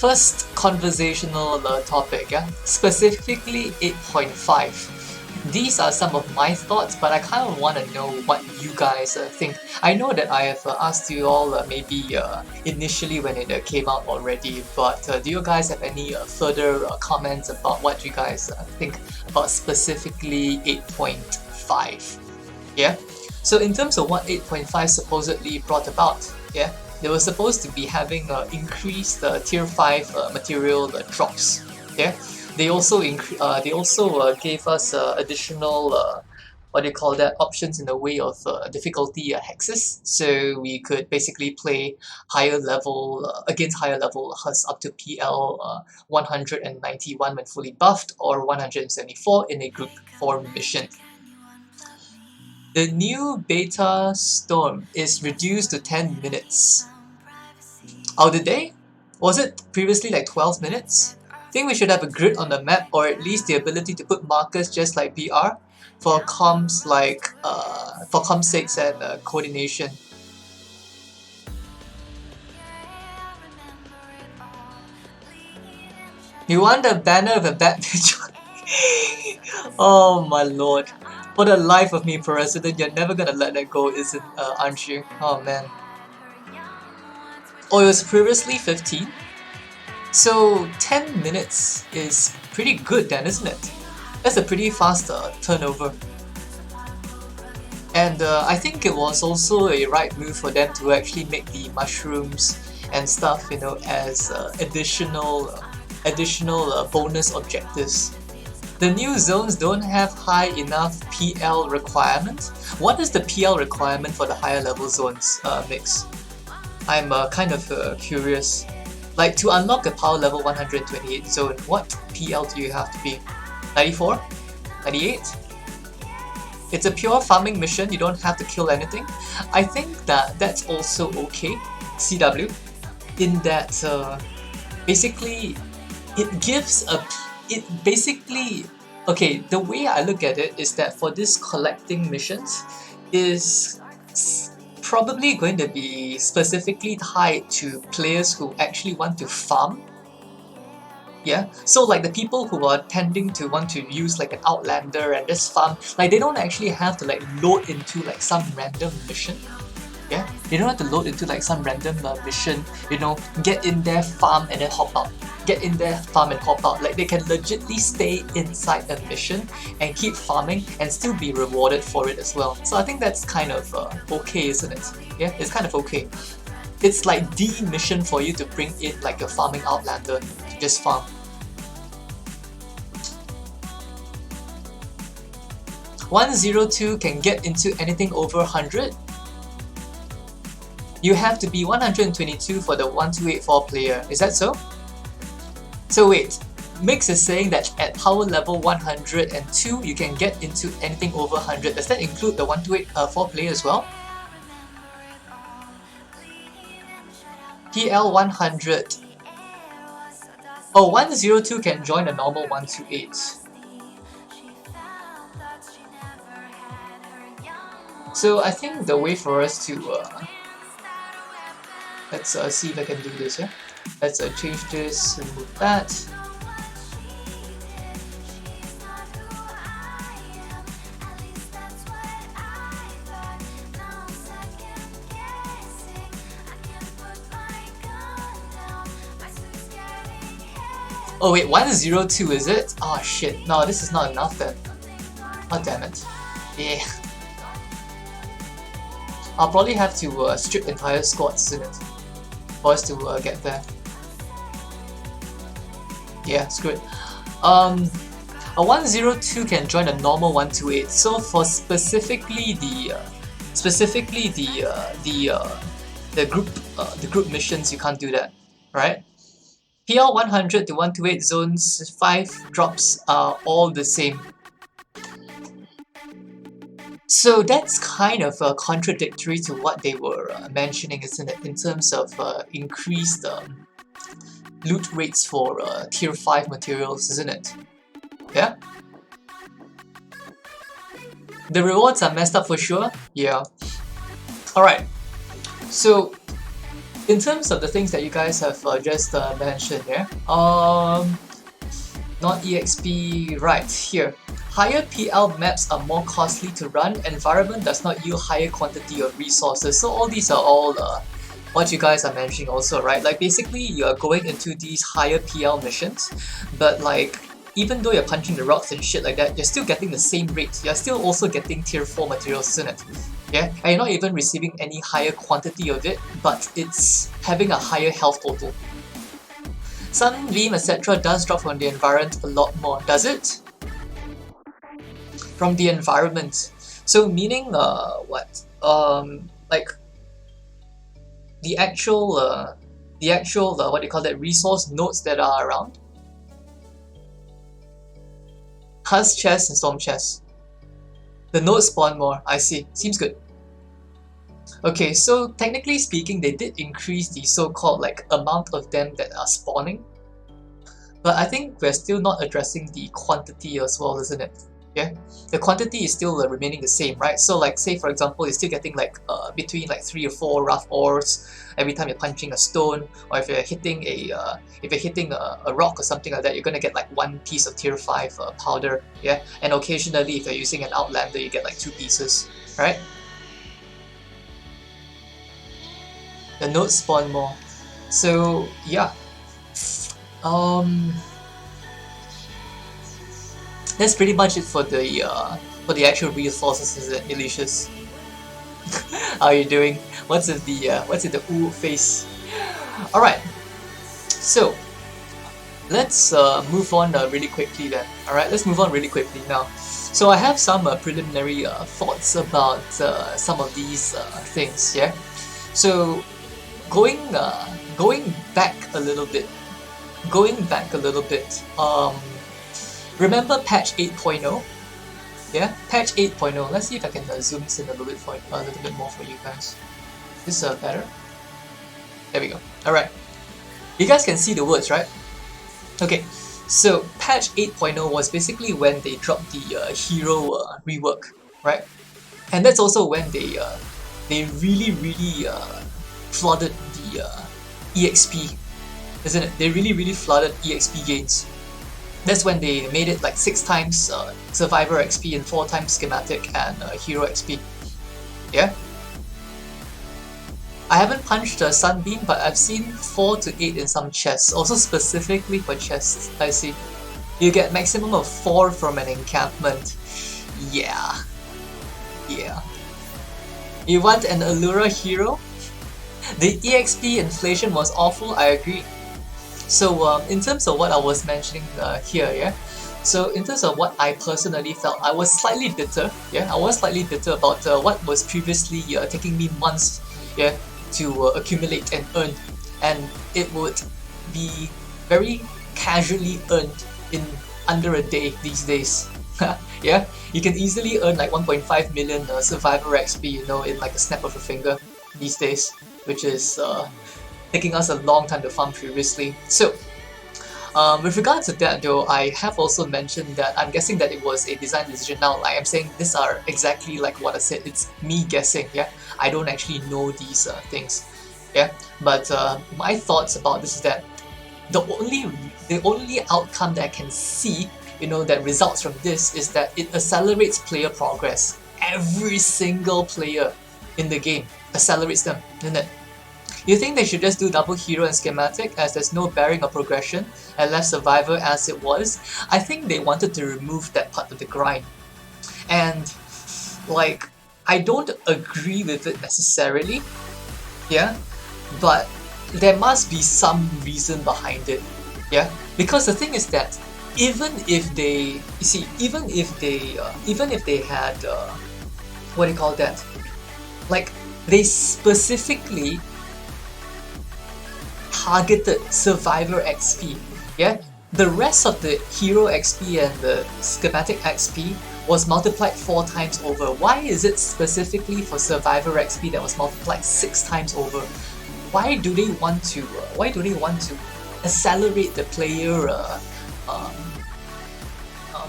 first conversational topic, yeah? Specifically 8.5. These are some of my thoughts, but I kind of want to know what you guys think. I know that I have asked you all maybe initially when it came out already, but do you guys have any further comments about what you guys think about specifically 8.5? Yeah? So in terms of what 8.5 supposedly brought about, yeah, they were supposed to be having increased tier 5 material drops. Yeah, they also gave us additional what do you call that, options in the way of difficulty hexes, so we could basically play higher level against higher level huts up to PL 191 when fully buffed, or 174 in a group form mission. The new beta storm is reduced to 10 minutes. Oh, did they? Was it previously like 12 minutes? Think we should have a grid on the map, or at least the ability to put markers just like BR for comms, like for comms sakes and coordination. You want a banner of a bad bitch? Oh my lord. For the life of me, President, you're never gonna let that go, aren't you? Oh man. Oh, it was previously 15? So 10 minutes is pretty good then, isn't it? That's a pretty fast turnover. And I think it was also a right move for them to actually make the mushrooms and stuff, you know, as additional bonus objectives. The new zones don't have high enough PL requirement. What is the PL requirement for the higher level zones, Mix? I'm kind of curious. Like, to unlock a power level 128 zone, what PL do you have to be? 94? 98? It's a pure farming mission, you don't have to kill anything. I think that that's also okay, CW, in that basically it gives a... Okay, the way I look at it is that for this collecting missions is probably going to be specifically tied to players who actually want to farm. Yeah, so like the people who are tending to want to use like an outlander and just farm, like they don't actually have to like load into like some random mission. Yeah, they don't have to load into like some random mission, you know, get in there, farm and then hop out. Get in there, farm and hop out. Like they can legitly stay inside a mission and keep farming and still be rewarded for it as well. So I think that's kind of okay, isn't it? Yeah, it's kind of okay. It's like the mission for you to bring in like a farming outlander to just farm. "102 can get into anything over 100. You have to be 122 for the 1284 player. Is that so? So wait, Mix is saying that at power level 102 you can get into anything over 100. Does that include the 1284 player as well? PL 100. Oh, 102 can join a normal 128. So I think the way for us to let's see if I can do this. Yeah, let's change this and move that. Oh wait, 102 is it? Oh shit, no, this is not enough then. Oh damn it. Yeah. I'll probably have to strip entire squads, isn't it? For us to get there. Yeah, screw it. A 102 can join a normal 128. So for specifically the group missions, you can't do that, right? PL 100 to 128 zones 5 drops are all the same. So that's kind of contradictory to what they were mentioning, isn't it? In terms of increased loot rates for tier 5 materials, isn't it? Yeah? The rewards are messed up for sure? Yeah. Alright. So in terms of the things that you guys have just mentioned, yeah, not EXP, right here. Higher PL maps are more costly to run, environment does not yield higher quantity of resources. So all these are all what you guys are mentioning also, right? Like basically you are going into these higher PL missions, but like even though you're punching the rocks and shit like that, you're still getting the same rate. You're still also getting tier 4 materials, isn't it? Yeah, and you're not even receiving any higher quantity of it, but it's having a higher health total. Sunbeam, etc. does drop from the environment a lot more, does it? From the environment. So meaning what? Like the actual what do you call that, resource nodes that are around? Husk chest and storm chest. The nodes spawn more, I see. Seems good. Okay, so technically speaking, they did increase the so-called like amount of them that are spawning. But I think we're still not addressing the quantity as well, isn't it? Yeah, the quantity is still remaining the same, right? So like say for example, you're still getting like between like 3 or 4 rough ores every time you're punching a stone, or if you're hitting a rock or something like that, you're gonna get like 1 piece of tier 5 powder, yeah. And occasionally, if you're using an outlander, you get like 2 pieces, right? The nodes spawn more, so yeah. That's pretty much it for the actual resources, is it, Delicious? How are you doing? What's in the ooh face? All right, so let's move on really quickly then. All right, let's move on really quickly now. So I have some preliminary thoughts about some of these things. Yeah. So going back a little bit. Remember patch 8.0? Yeah, patch 8.0. Let's see if I can zoom this in a little bit more for you guys. This is better. There we go. All right, you guys can see the words, right? Okay, so patch 8.0 was basically when they dropped the hero rework, right? And that's also when they really flooded the EXP, isn't it? They really flooded EXP gains. That's when they made it like 6 times Survivor XP and 4 times Schematic and Hero XP. Yeah? I haven't punched a Sunbeam, but I've seen 4 to 8 in some chests, also specifically for chests, I see. You get maximum of 4 from an encampment. Yeah. Yeah. You want an Allura hero? The EXP inflation was awful, I agree. So in terms of what I was mentioning here, yeah. So in terms of what I personally felt, I was slightly bitter. Yeah, I was slightly bitter about what was previously taking me months, yeah, to accumulate and earn, and it would be very casually earned in under a day these days. Yeah, you can easily earn like 1.5 million Survivor XP, you know, in like a snap of a finger these days, which is taking us a long time to farm previously. So, with regards to that though, I have also mentioned that I'm guessing that it was a design decision. Now, like I'm saying, these are exactly like what I said, it's me guessing, yeah? I don't actually know these things, yeah? But my thoughts about this is that the only outcome that I can see, you know, that results from this is that it accelerates player progress. Every single player in the game accelerates them, isn't it? You think they should just do double hero and schematic as there's no bearing of progression and left survivor as it was? I think they wanted to remove that part of the grind. And like, I don't agree with it necessarily, yeah, but there must be some reason behind it, yeah, because the thing is that even if they had what do you call that, like they specifically targeted Survivor XP, yeah? The rest of the Hero XP and the Schematic XP was multiplied 4 times over. Why is it specifically for Survivor XP that was multiplied 6 times over? Why do they want to accelerate the player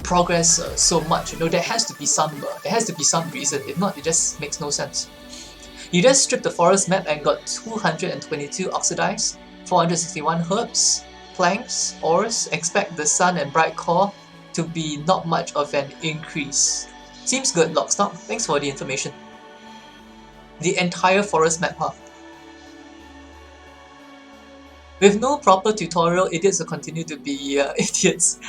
progress so much? You know, there has to be some reason. If not, it just makes no sense. You just stripped the forest map and got 222 oxidized, 461 herbs, planks, ores. Expect the sun and bright core to be not much of an increase. Seems good, Lockstock. Thanks for the information. The entire forest map, huh? With no proper tutorial, idiots will continue to be idiots.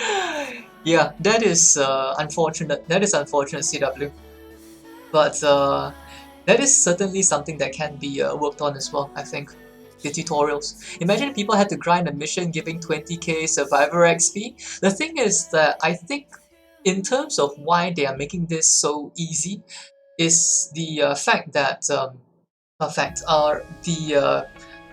Yeah, that is unfortunate. That is unfortunate, CW. But that is certainly something that can be worked on as well, I think. The tutorials. Imagine people had to grind a mission giving 20k survivor XP. The thing is that I think in terms of why they are making this so easy is the fact that the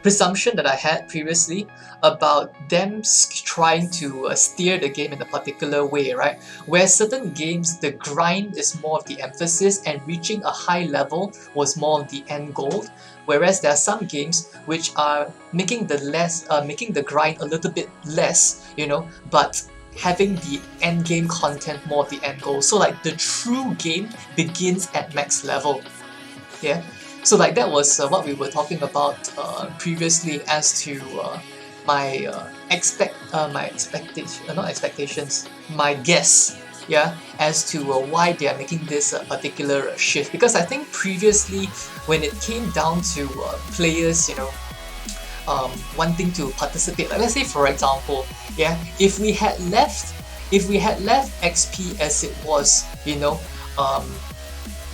presumption that I had previously about them trying to steer the game in a particular way, right? Where certain games, the grind is more of the emphasis and reaching a high level was more of the end goal. Whereas there are some games which are making the grind a little bit less, you know, but having the end game content more of the end goal. So like the true game begins at max level. Yeah. So like that was what we were talking about previously as to my my guess, yeah, as to why they are making this particular shift. Because I think previously when it came down to players, you know, wanting to participate, like let's say for example, yeah, if we had left XP as it was, you know,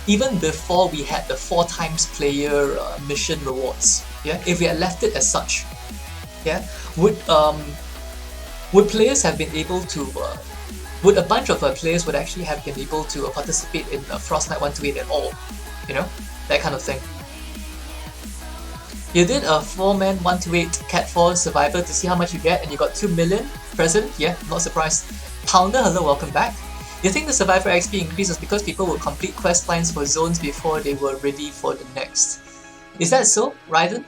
even before we had the 4 times player mission rewards, yeah, if we had left it as such, yeah, would players have been able to would a bunch of players would actually have been able to participate in Frostnite 128 at all, you know, that kind of thing. You did a 4-man 128 Cat 4 Survivor to see how much you get, and you got 2 million present. Yeah, not surprised. Pounder, hello, welcome back. You think the Survivor XP increases because people would complete quest lines for zones before they were ready for the next? Is that so, Raiden?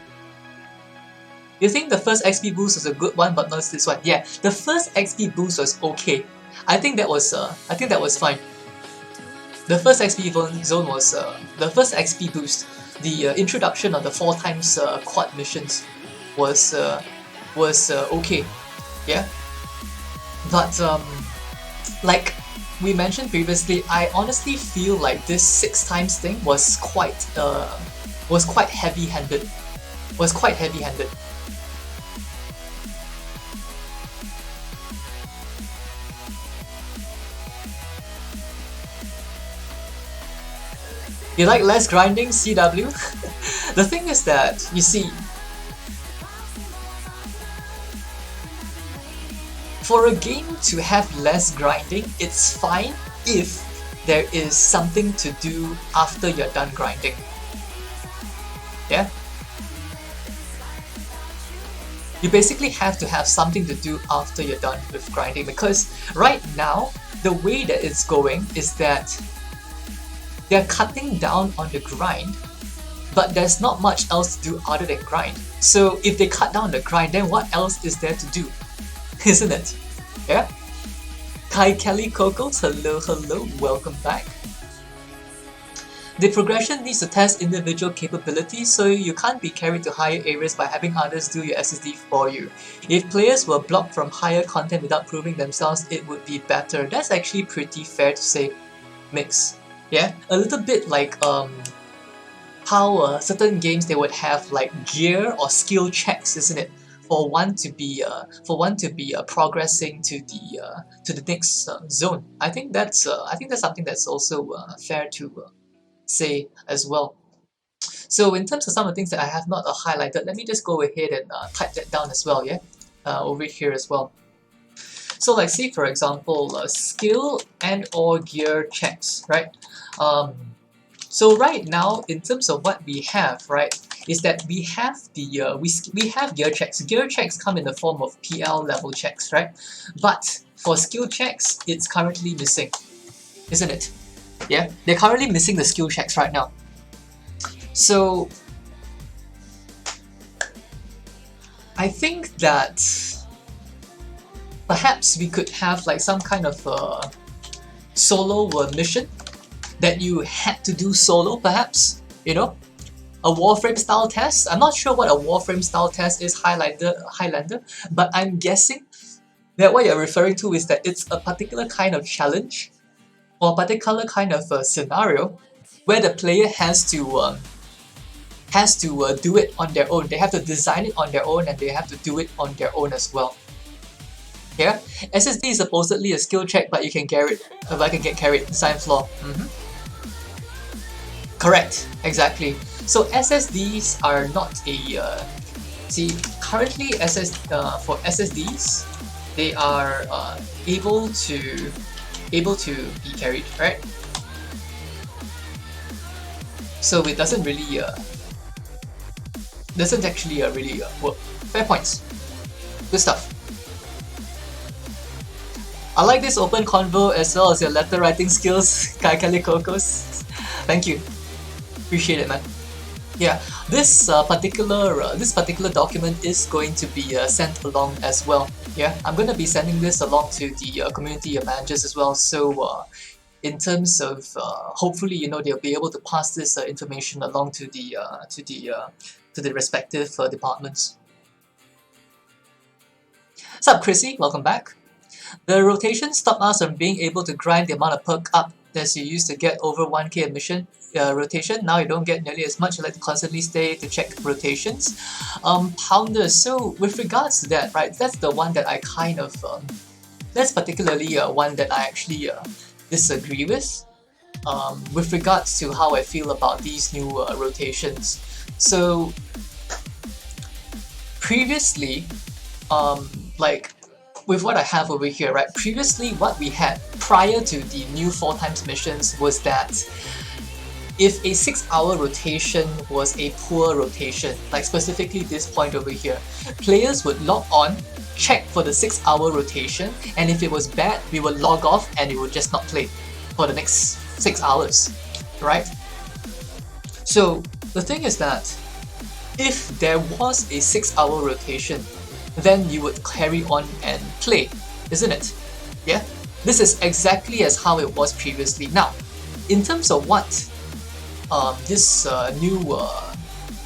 You think the first XP boost was a good one, but not this one? Yeah, the first XP boost was okay. I think that was fine. The first XP zone was the first XP boost. The introduction of the 4 times quad missions was okay, yeah. But like we mentioned previously, I honestly feel like this 6 times thing was quite heavy-handed. You like less grinding, CW? The thing is that, you see, for a game to have less grinding, it's fine if there is something to do after you're done grinding. Yeah? You basically have to have something to do after you're done with grinding, because right now, the way that it's going is that they're cutting down on the grind, but there's not much else to do other than grind. So if they cut down the grind, then what else is there to do? Isn't it? Yeah? Kai Kelly Cocos, hello, welcome back. The progression needs to test individual capabilities, so you can't be carried to higher areas by having others do your SSD for you. If players were blocked from higher content without proving themselves, it would be better. That's actually pretty fair to say, Mix. Yeah, a little bit like how certain games they would have like gear or skill checks, isn't it? For one to be progressing to the next zone. I think that's something that's also fair to say as well. So in terms of some of the things that I have not highlighted, let me just go ahead and type that down as well. Yeah, over here as well. So like say for example, skill and or gear checks, right? So right now, in terms of what we have, right, is that we have the we have gear checks. Gear checks come in the form of PL level checks, right? But for skill checks, it's currently missing, isn't it? Yeah, they're currently missing the skill checks right now. So I think that perhaps we could have like some kind of solo mission that you had to do solo, perhaps, you know, a Warframe style test. I'm not sure what a Warframe style test is, Highlander, but I'm guessing that what you're referring to is that it's a particular kind of challenge or a particular kind of scenario where the player has to do it on their own. They have to design it on their own and they have to do it on their own as well. Yeah, SSD is supposedly a skill check, but you can get it. I can get carried. Design flaw. Correct. Exactly. So SSDs are not a see. Currently, for SSDs, they are able to be carried, right? So it doesn't really doesn't actually really work. Fair points. Good stuff. I like this open convo as well as your letter writing skills, Kaikalikokos. Thank you. Appreciate it, man. Yeah, this particular document is going to be sent along as well. Yeah, I'm going to be sending this along to the community managers as well. So in terms of hopefully, you know, they'll be able to pass this information along to the respective departments. What's up, Chrissy? Welcome back. The rotation stopped us from being able to grind the amount of perk up that you used to get over 1k admission rotation. Now you don't get nearly as much. You like to constantly stay to check rotations. Pounder, so with regards to that, right, that's the one that I kind of, that's particularly one that I actually disagree with regards to how I feel about these new rotations. So previously, like with what I have over here, right? Previously, what we had prior to the new 4x missions was that if a 6-hour rotation was a poor rotation, like specifically this point over here, players would log on, check for the 6-hour rotation, and if it was bad, we would log off and we would just not play for the next 6 hours, right? So the thing is that if there was a 6-hour rotation, then you would carry on and play, isn't it? Yeah? This is exactly as how it was previously. Now, in terms of what this new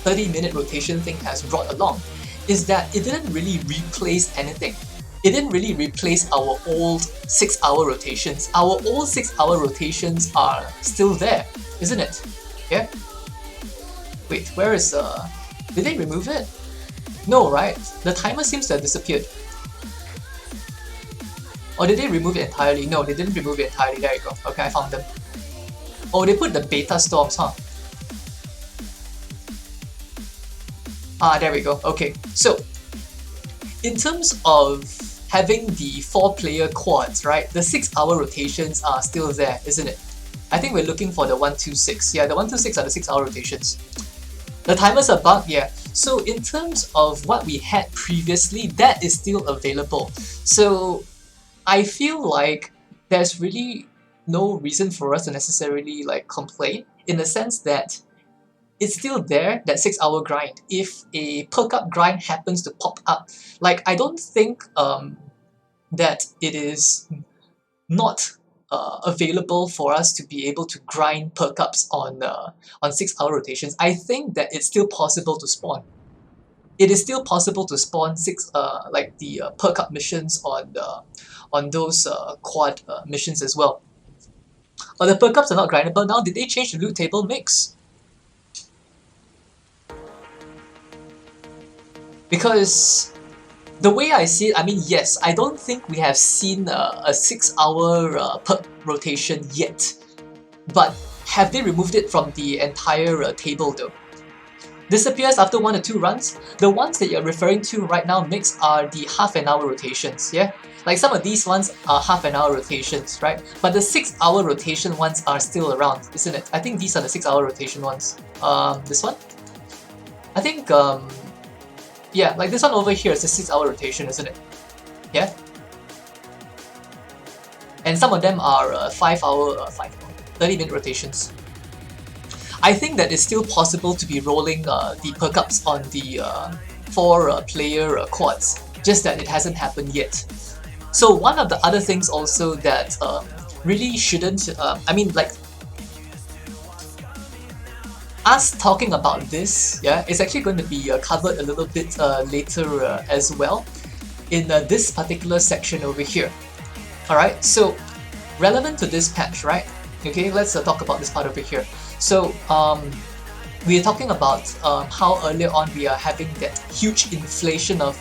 30-minute rotation thing has brought along, is that it didn't really replace anything. It didn't really replace our old 6-hour rotations. Our old 6-hour rotations are still there, isn't it? Yeah? Wait, where is did they remove it? No, right? The timer seems to have disappeared. Or did they remove it entirely? No, they didn't remove it entirely. There you go. Okay, I found them. Oh, they put the beta storms, huh? Ah, there we go. Okay, so in terms of having the 4-player quads, right? The 6-hour rotations are still there, isn't it? I think we're looking for the 126. Yeah, the 126 are the 6-hour rotations. The timers are bugged, yeah. So in terms of what we had previously, that is still available. So I feel like there's really no reason for us to necessarily like complain, in the sense that it's still there, that 6-hour grind. If a perk up grind happens to pop up, like I don't think that it is not available for us to be able to grind perk ups on 6-hour rotations. I think that it's still possible to spawn. It is still possible to spawn like the perk up missions on those quad missions as well. But the perk ups are not grindable now. Did they change the loot table mix? Because the way I see it, I mean, yes, I don't think we have seen a 6-hour perk rotation yet. But have they removed it from the entire table though? Disappears after 1 or 2 runs. The ones that you're referring to right now, Mix, are the half-an-hour rotations, yeah? Like some of these ones are half-an-hour rotations, right? But the 6-hour rotation ones are still around, isn't it? I think these are the 6-hour rotation ones. This one? I think, yeah, like this one over here is a 6-hour rotation, isn't it? Yeah? And some of them are 30-minute rotations. I think that it's still possible to be rolling the perk ups on the 4-player quads, just that it hasn't happened yet. So one of the other things also that really shouldn't, I mean, like, us talking about this, yeah, it's actually going to be covered a little bit later as well in this particular section over here. Alright, so relevant to this patch, right? Okay, let's talk about this part over here. So we are talking about how earlier on we are having that huge inflation of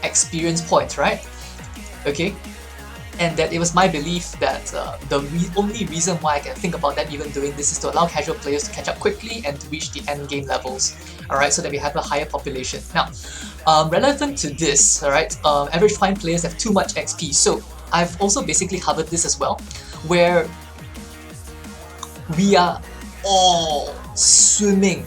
experience points, right? Okay, and that it was my belief that the only reason why I can think about that even doing this is to allow casual players to catch up quickly and to reach the end game levels, alright, so that we have a higher population. Now, relevant to this, alright, average point players have too much XP, so I've also basically covered this as well, where we are all swimming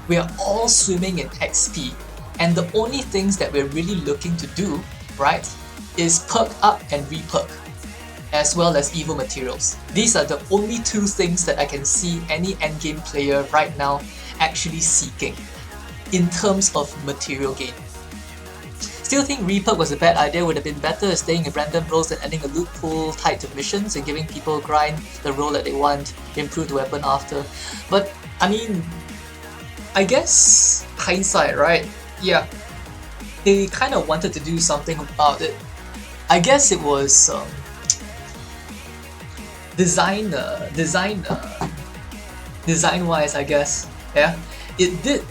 in XP, and the only things that we're really looking to do, right, is perk up and reperk, as well as evil materials. These are the only two things that I can see any endgame player right now actually seeking in terms of material gain. Still think reperk was a bad idea. Would have been better staying in random roles and adding a loot pool tied to missions and giving people grind the role that they want, improve the weapon after. But I mean, I guess hindsight, right? Yeah, they kind of wanted to do something about it. I guess it was design-wise, I guess. Yeah, it did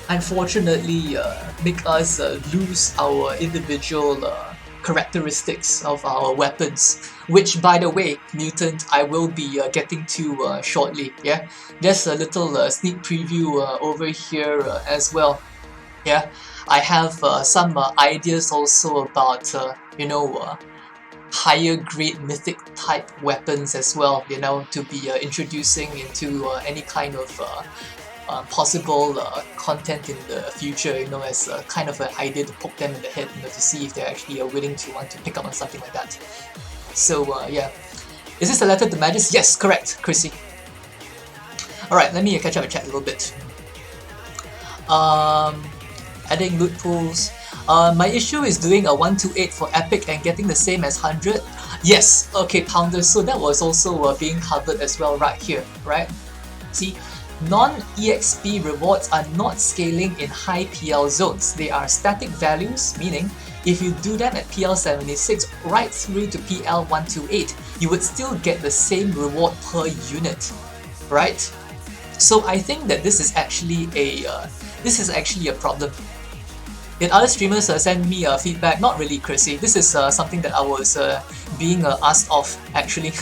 unfortunately make us lose our individual characteristics of our weapons, which, by the way, Mutant, I will be getting to shortly. Yeah, just a little sneak preview over here as well. Yeah, I have some ideas also about higher grade mythic type weapons as well, you know, to be introducing into any kind of possible content in the future, you know, as kind of an idea to poke them in the head, you know, to see if they're actually willing to want to pick up on something like that. So yeah, is this a letter to Magus? Yes, correct, Chrissy. Alright, let me catch up and chat a little bit. Adding loot pools. My issue is doing a 128 for epic and getting the same as 100. Yes, okay, Pounder, so that was also being covered as well right here, right? See, non-EXP rewards are not scaling in high PL zones. They are static values, meaning if you do them at PL 76 right through to PL 128, you would still get the same reward per unit, right? So I think that this is actually a problem. Did other streamers send me feedback? Not really, Chrissy. This is something that I was being asked of, actually.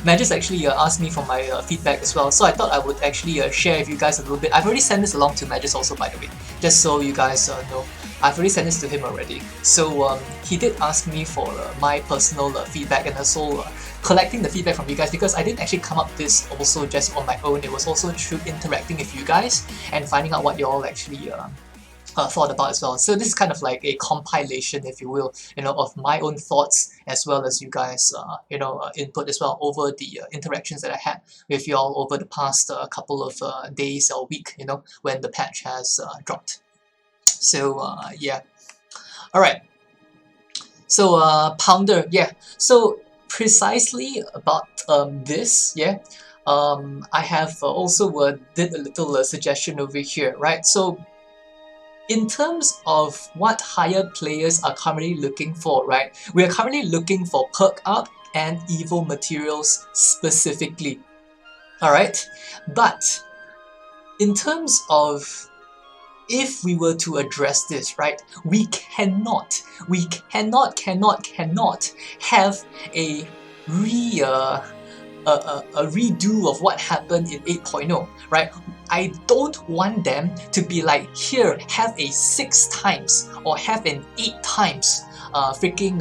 Magus actually asked me for my feedback as well, so I thought I would actually share with you guys a little bit. I've already sent this along to Magus also, by the way, just so you guys know. I've already sent this to him already. So he did ask me for my personal feedback, and also collecting the feedback from you guys, because I didn't actually come up with this also just on my own. It was also through interacting with you guys and finding out what you all actually thought about as well. So this is kind of like a compilation, if you will, you know, of my own thoughts as well as you guys, input as well over the interactions that I had with you all over the past couple of days or week, you know, when the patch has dropped. So yeah, all right. So Pounder, yeah. So precisely about this, yeah. I have also did a little suggestion over here, right? So in terms of what higher players are currently looking for, right? We are currently looking for perk up and evil materials specifically. Alright? But in terms of if we were to address this, right, we cannot have a redo of what happened in 8.0, right? I don't want them to be like, here, have a 6 times or have an 8 times freaking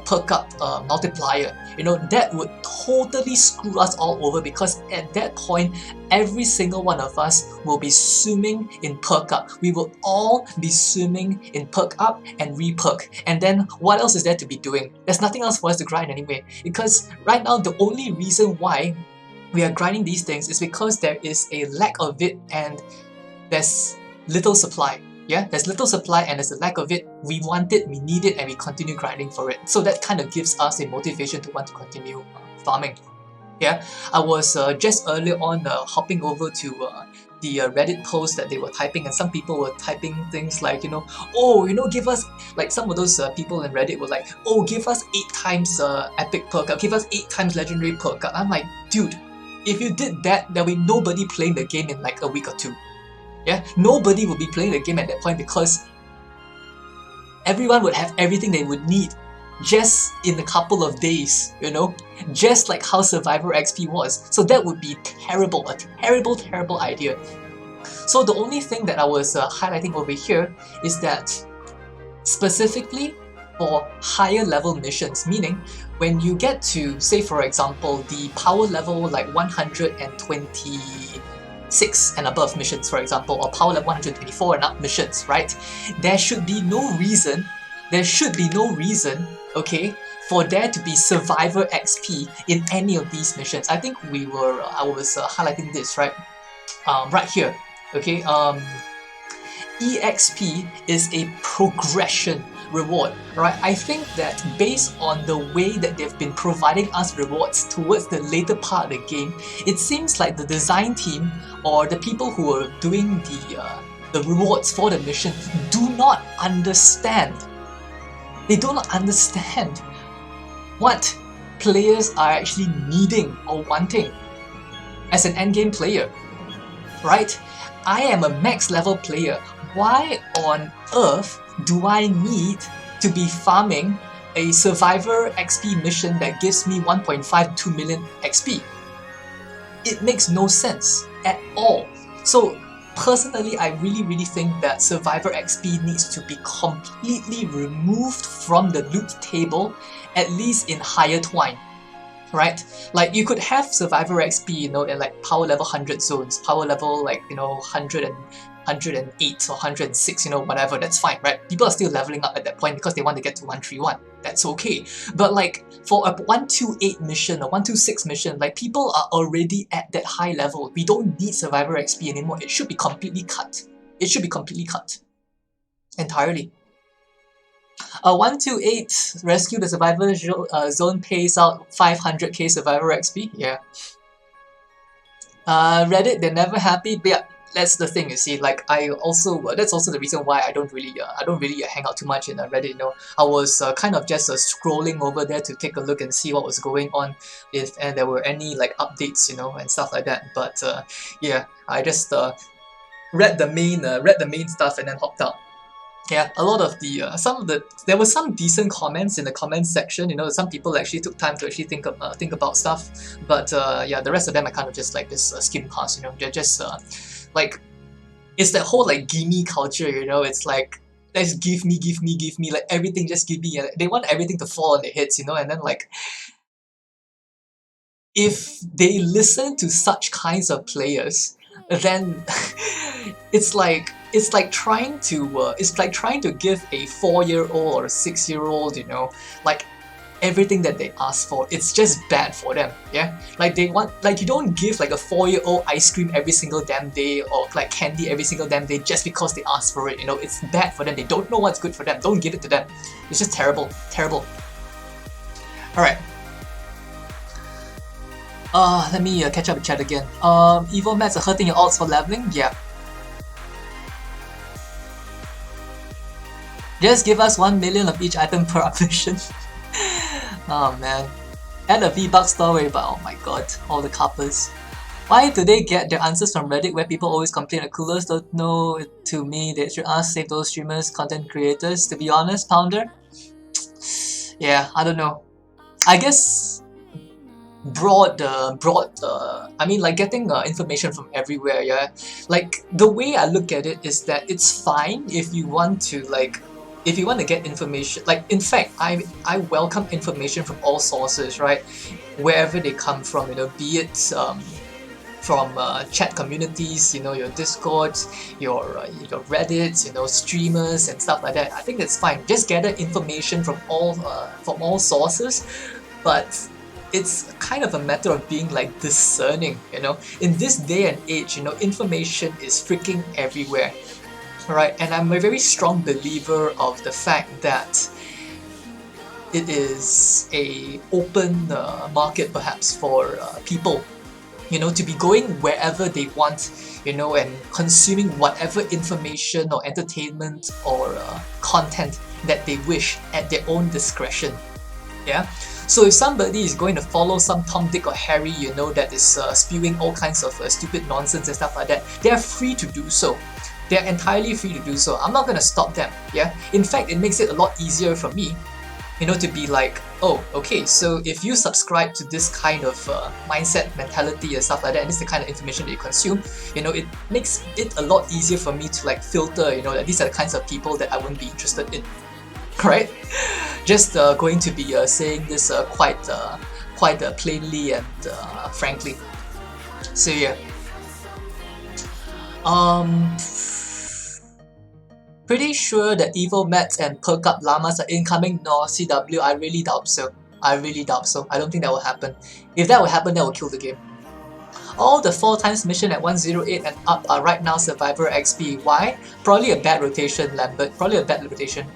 perk up multiplier. You know, that would totally screw us all over, because at that point, every single one of us will be swimming in perk up. We will all be swimming in perk up and reperk. And then what else is there to be doing? There's nothing else for us to grind anyway. Because right now, the only reason why we are grinding these things is because there is a lack of it and there's little supply. Yeah, there's little supply and there's a lack of it. We want it, we need it, and we continue grinding for it. So that kind of gives us a motivation to want to continue farming. Yeah, I was just earlier on hopping over to the Reddit posts that they were typing, and some people were typing things like, oh, give us, like some of those people in Reddit were like, oh, give us 8 times epic perk up, give us 8 times legendary perk up. I'm like, dude, if you did that, there'll be nobody playing the game in like a week or 2. Yeah, nobody would be playing the game at that point because everyone would have everything they would need just in a couple of days, just like how Survivor XP was. So that would be terrible, a terrible, terrible idea. So the only thing that I was highlighting over here is that specifically for higher level missions, meaning when you get to, say for example, the power level like 126 and above missions, for example, or power level 124 and up missions, right? There should be no reason, okay, for there to be Survivor XP in any of these missions. I think I was highlighting this, right? Right here, okay? EXP is a progression reward, right? I think that based on the way that they've been providing us rewards towards the later part of the game, it seems like the design team or the people who are doing the rewards for the mission do not understand. They do not understand what players are actually needing or wanting as an endgame player, right? I am a max level player. Why on earth do I need to be farming a Survivor XP mission that gives me 1.52 million XP? It makes no sense at all. So personally, I really think that Survivor XP needs to be completely removed from the loot table, at least in higher twine, right? Like you could have Survivor XP, in like power level 100 zones, power level like 108 or 106, whatever, that's fine, right? People are still leveling up at that point because they want to get to 131. That's okay. But like for a 128 mission or 126 mission, like people are already at that high level. We don't need Survivor XP anymore. It should be completely cut. It should be completely cut. Entirely. 128 Rescue the Survivor Zone pays out 500k Survivor XP. Yeah. Reddit, they're never happy, but yeah, that's the thing, you see. Like I also, that's also the reason why I don't really hang out too much in Reddit. I was kind of just scrolling over there to take a look and see what was going on, and there were any like updates, and stuff like that. But yeah, I just read the main stuff and then hopped out. Yeah, a lot of the there were some decent comments in the comments section. Some people actually took time to actually think about stuff. But yeah, the rest of them I kind of just like this skim past. They're just like, it's that whole like gimme culture. It's like, let's give me, like everything, just give me. They want everything to fall on their heads. And then like, if they listen to such kinds of players, then it's like trying to give a 4-year-old or a 6-year-old, like everything that they ask for. It's just bad for them. Yeah, like they want, like, you don't give like a 4-year-old ice cream every single damn day or like candy every single damn day just because they ask for it. It's bad for them. They don't know what's good for them. Don't give it to them. It's just terrible. All right. Let me catch up with chat again. Evil mats are hurting your odds for leveling? Yeah. Just give us 1 million of each item per mission. Oh man. Add a V-Bucks story, but oh my god, all the coppers. Why do they get their answers from Reddit where people always complain the coolers don't know? To me, they should ask save those streamers, content creators. To be honest, Pounder? Yeah, I don't know. I guess I mean, like getting information from everywhere. Yeah, like the way I look at it is that it's fine if you want to get information. Like, in fact, I welcome information from all sources, right? Wherever they come from, be it from chat communities, your Discords, your Reddits, streamers and stuff like that. I think that's fine. Just gather information from all sources, but it's kind of a matter of being like discerning. In this day and age, information is freaking everywhere. Right, and I'm a very strong believer of the fact that it is a open market perhaps for people you know, to be going wherever they want, you know, and consuming whatever information or entertainment or content that they wish at their own discretion. Yeah. So if somebody is going to follow some Tom, Dick or Harry, you know, that is spewing all kinds of stupid nonsense and stuff like that, they're free to do so. They're entirely free to do so. I'm not going to stop them. Yeah. In fact, it makes it a lot easier for me, you know, to be like, oh, okay, so if you subscribe to this kind of mindset, mentality and stuff like that, and this is the kind of information that you consume, you know, it makes it a lot easier for me to like filter, you know, that these are the kinds of people that I wouldn't be interested in, right? Just going to be saying this quite plainly and frankly. So yeah. Pretty sure that evil mats and perk up llamas are incoming. No, CW, I really doubt so. I really doubt so. I don't think that will happen. If that will happen, that will kill the game. All the 4 times mission at 108 and up are right now Survivor XP. Why? Probably a bad rotation, Lambert. Probably a bad rotation.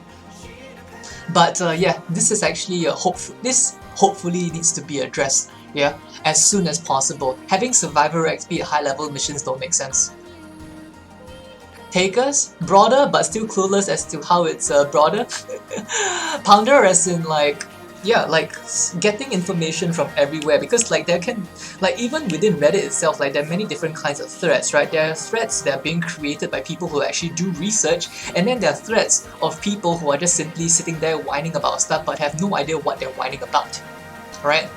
But yeah, this is actually this hopefully needs to be addressed, yeah, as soon as possible. Having Survivor XP at high level missions don't make sense. Takers? Broader but still clueless as to how it's broader. Pounder as in like, yeah, like getting information from everywhere, because like there can, like even within Reddit itself, like there are many different kinds of threads, right? There are threads that are being created by people who actually do research, and then there are threads of people who are just simply sitting there whining about stuff but have no idea what they're whining about, right?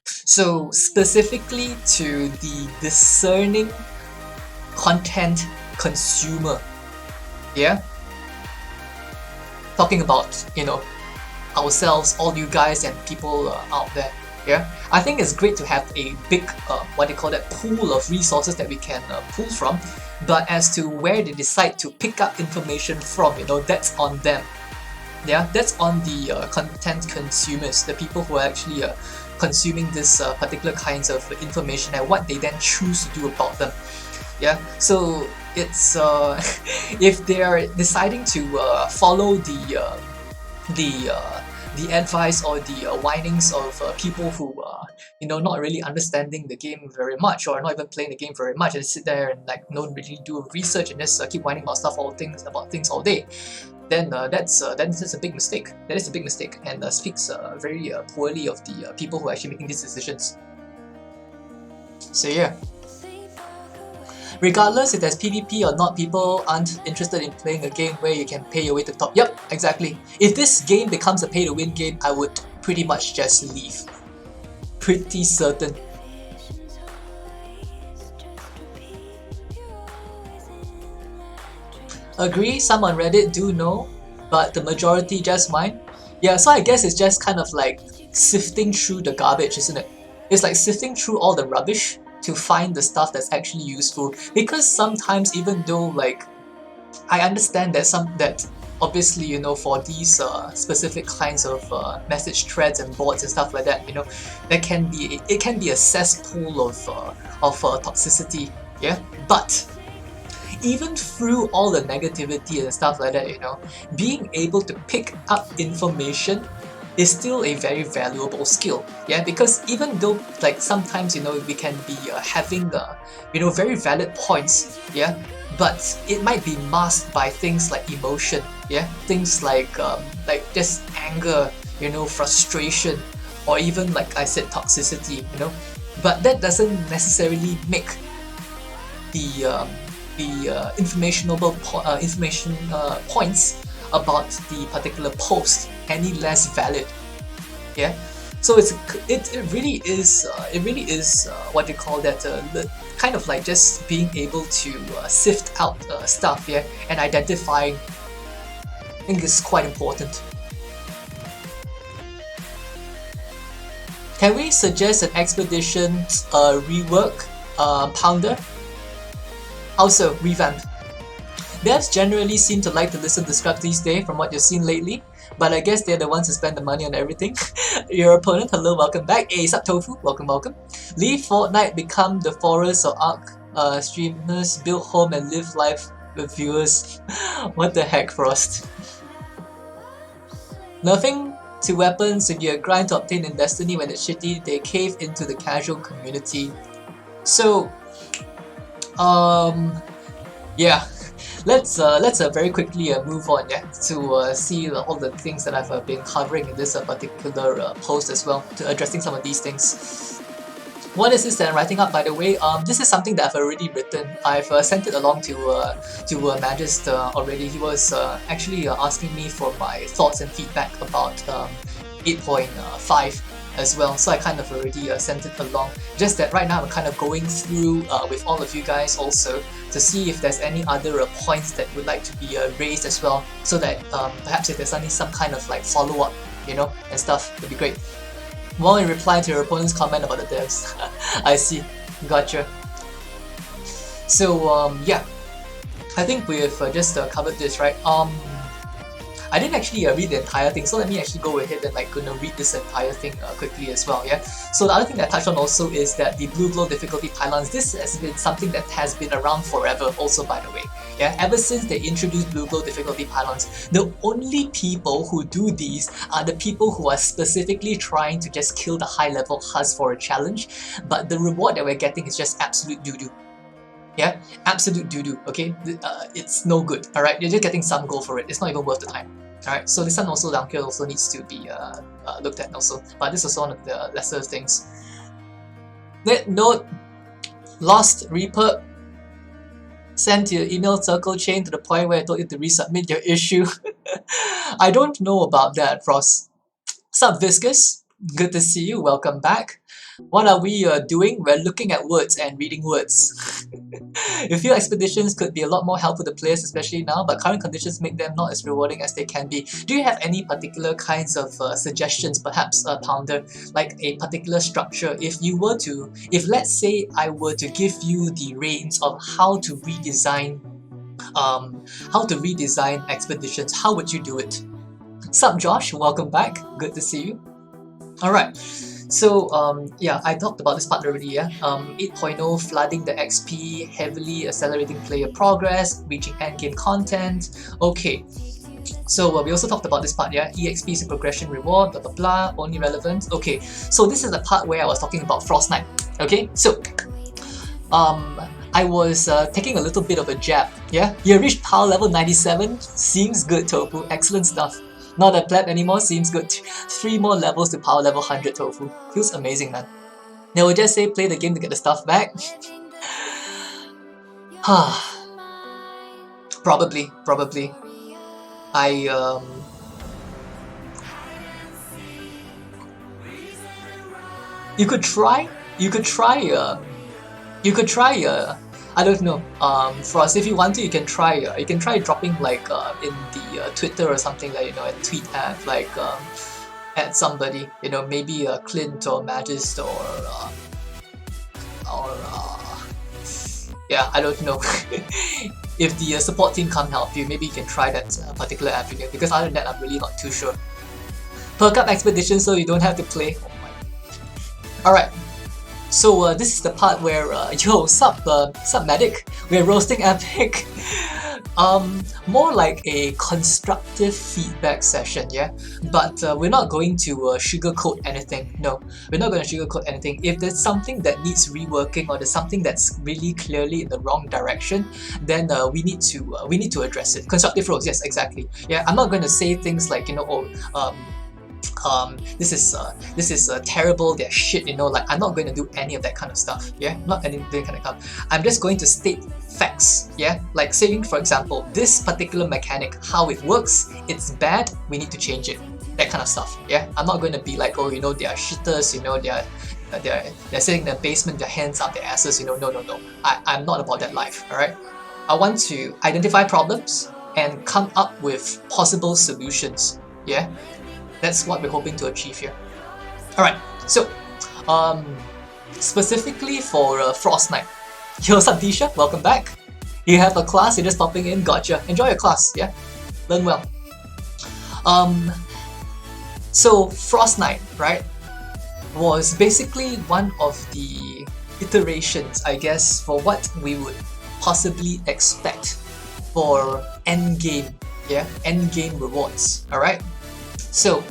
So specifically to the discerning content consumer, yeah, talking about, you know, ourselves, all you guys and people out there, yeah, I think it's great to have a big what they call that, pool of resources that we can pull from, but as to where they decide to pick up information from, you know, that's on them. Yeah, that's on the content consumers, the people who are actually consuming this particular kinds of information and what they then choose to do about them. Yeah, so it's if they are deciding to follow the advice or the whinings of people who you know, not really understanding the game very much, or not even playing the game very much, and sit there and like don't really do research and just keep whining about stuff, about things all day, then that's a big mistake. That is a big mistake, and speaks very poorly of the people who are actually making these decisions. So yeah. Regardless if there's PvP or not, people aren't interested in playing a game where you can pay your way to the top. Yep, exactly. If this game becomes a pay-to-win game, I would pretty much just leave. Pretty certain. Agree, some on Reddit do know, but the majority just whine. Yeah, so I guess it's just kind of like sifting through the garbage, isn't it? It's like sifting through all the rubbish to find the stuff that's actually useful, because sometimes, even though like I understand that obviously, you know, for these specific kinds of message threads and boards and stuff like that, you know, it can be a cesspool of toxicity, yeah, but even through all the negativity and stuff like that, you know, being able to pick up information is still a very valuable skill, yeah, because even though like sometimes, you know, we can be having you know, very valid points, yeah, but it might be masked by things like emotion, yeah, things like just anger, you know, frustration, or even like I said, toxicity, you know, but that doesn't necessarily make the information points about the particular post any less valid, yeah. So it really is what they call that, kind of like just being able to sift out stuff, yeah, and identifying. I think is quite important. Can we suggest an expedition rework, Pounder? Also, revamp. Devs generally seem to like to listen to scrap these days from what you've seen lately, but I guess they're the ones who spend the money on everything. Your opponent, hello, welcome back. Hey, sup Tofu, welcome. Leave Fortnite, become the Forest or Ark streamers, build home and live life with viewers. What the heck, Frost? Nerfing to weapons if you grind to obtain in Destiny when it's shitty, they cave into the casual community. So, yeah, let's very quickly move on, yeah, to see all the things that I've been covering in this particular post as well, to addressing some of these things. What is this that I'm writing up, by the way? This is something that I've already written. I've sent it along to Magist already. He was actually asking me for my thoughts and feedback about 8.5 as well, so I kind of already sent it along. Just that right now I'm kind of going through with all of you guys also to see if there's any other points that would like to be raised as well, so that perhaps if there's some kind of like follow-up, you know, and stuff, would be great. While in reply to your opponent's comment about the devs. I see, gotcha. So yeah, I think we've just covered this, right? I didn't actually read the entire thing, so let me actually go ahead and read this entire thing quickly as well, yeah? So the other thing that I touched on also is that the blue glow difficulty pylons, this has been something that has been around forever also, by the way. Yeah, ever since they introduced blue glow difficulty pylons, the only people who do these are the people who are specifically trying to just kill the high level Hus for a challenge, but the reward that we're getting is just absolute doo-doo. Yeah, absolute doo-doo, okay? It's no good, alright? You're just getting some gold for it, it's not even worth the time. Alright, so this one also down here also needs to be looked at also, but this is one of the lesser things. Note, lost repurp, sent your email circle chain to the point where I told you to resubmit your issue. I don't know about that, Frost. Sup, Viscous? Good to see you, welcome back. What are we doing? We're looking at words and reading words. I feel expeditions could be a lot more helpful to players, especially now, but current conditions make them not as rewarding as they can be. Do you have any particular kinds of suggestions, perhaps, Pounder, like a particular structure? If let's say I were to give you the reins of how to redesign expeditions, how would you do it? Sup, Josh? Welcome back. Good to see you. Alright. So yeah, I talked about this part already, yeah? 8.0, flooding the XP, heavily accelerating player progress, reaching endgame content. Okay, so we also talked about this part, yeah? EXP is a progression reward, blah blah blah, only relevant. Okay, so this is the part where I was talking about Frostnite, okay? So, I was taking a little bit of a jab, yeah? You reached power level 97, seems good, Tofu, excellent stuff. Not a pleb anymore, seems good. 3 more levels to power level 100, Tofu. Feels amazing, man. They will just say play the game to get the stuff back. Probably. You could try, I don't know, Frost, if you want to, you can try dropping like in the Twitter or something, like, you know, and tweet at like at somebody, you know, maybe Clint or Magist or yeah, I don't know. If the support team can't help you, maybe you can try that particular avenue, because other than that, I'm really not too sure. Perk up expedition so you don't have to play. Oh my. Alright. So this is the part where, yo, sup medic, we're roasting Epic. More like a constructive feedback session, yeah? But we're not going to sugarcoat anything. No, we're not going to sugarcoat anything. If there's something that needs reworking, or there's something that's really clearly in the wrong direction, then we need to address it. Constructive roast, yes, exactly. Yeah, I'm not going to say things like, you know, this is terrible, they're shit, you know, like, I'm not going to do any of that kind of stuff, yeah? Not any of that kind of stuff. I'm just going to state facts, yeah? Like saying, for example, this particular mechanic, how it works, it's bad, we need to change it. That kind of stuff, yeah? I'm not going to be like, oh, you know, they are shitters, you know, they're sitting in the basement, their hands up their asses, you know, no. I'm not about that life, alright? I want to identify problems and come up with possible solutions, yeah? That's what we're hoping to achieve here. Alright, so, specifically for Frostnite. Yo, what's up, Disha? Welcome back. You have a class, you're just popping in, gotcha. Enjoy your class, yeah? Learn well. So, Frostnite, right, was basically one of the iterations, I guess, for what we would possibly expect for endgame, yeah? Endgame rewards, alright? So,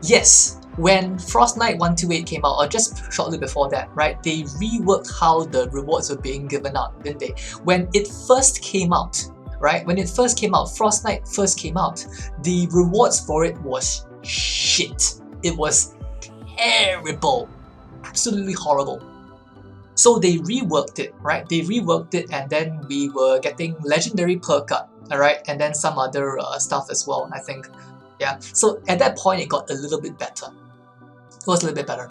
yes, when Frostnite 128 came out, or just shortly before that, right, they reworked how the rewards were being given out, didn't they? When it first came out, right, when it first came out, Frostnite first came out, the rewards for it was shit. It was terrible, absolutely horrible. So they reworked it, right? They reworked it, and then we were getting legendary perk up, alright, and then some other stuff as well, I think. Yeah, so at that point it got a little bit better. It was a little bit better.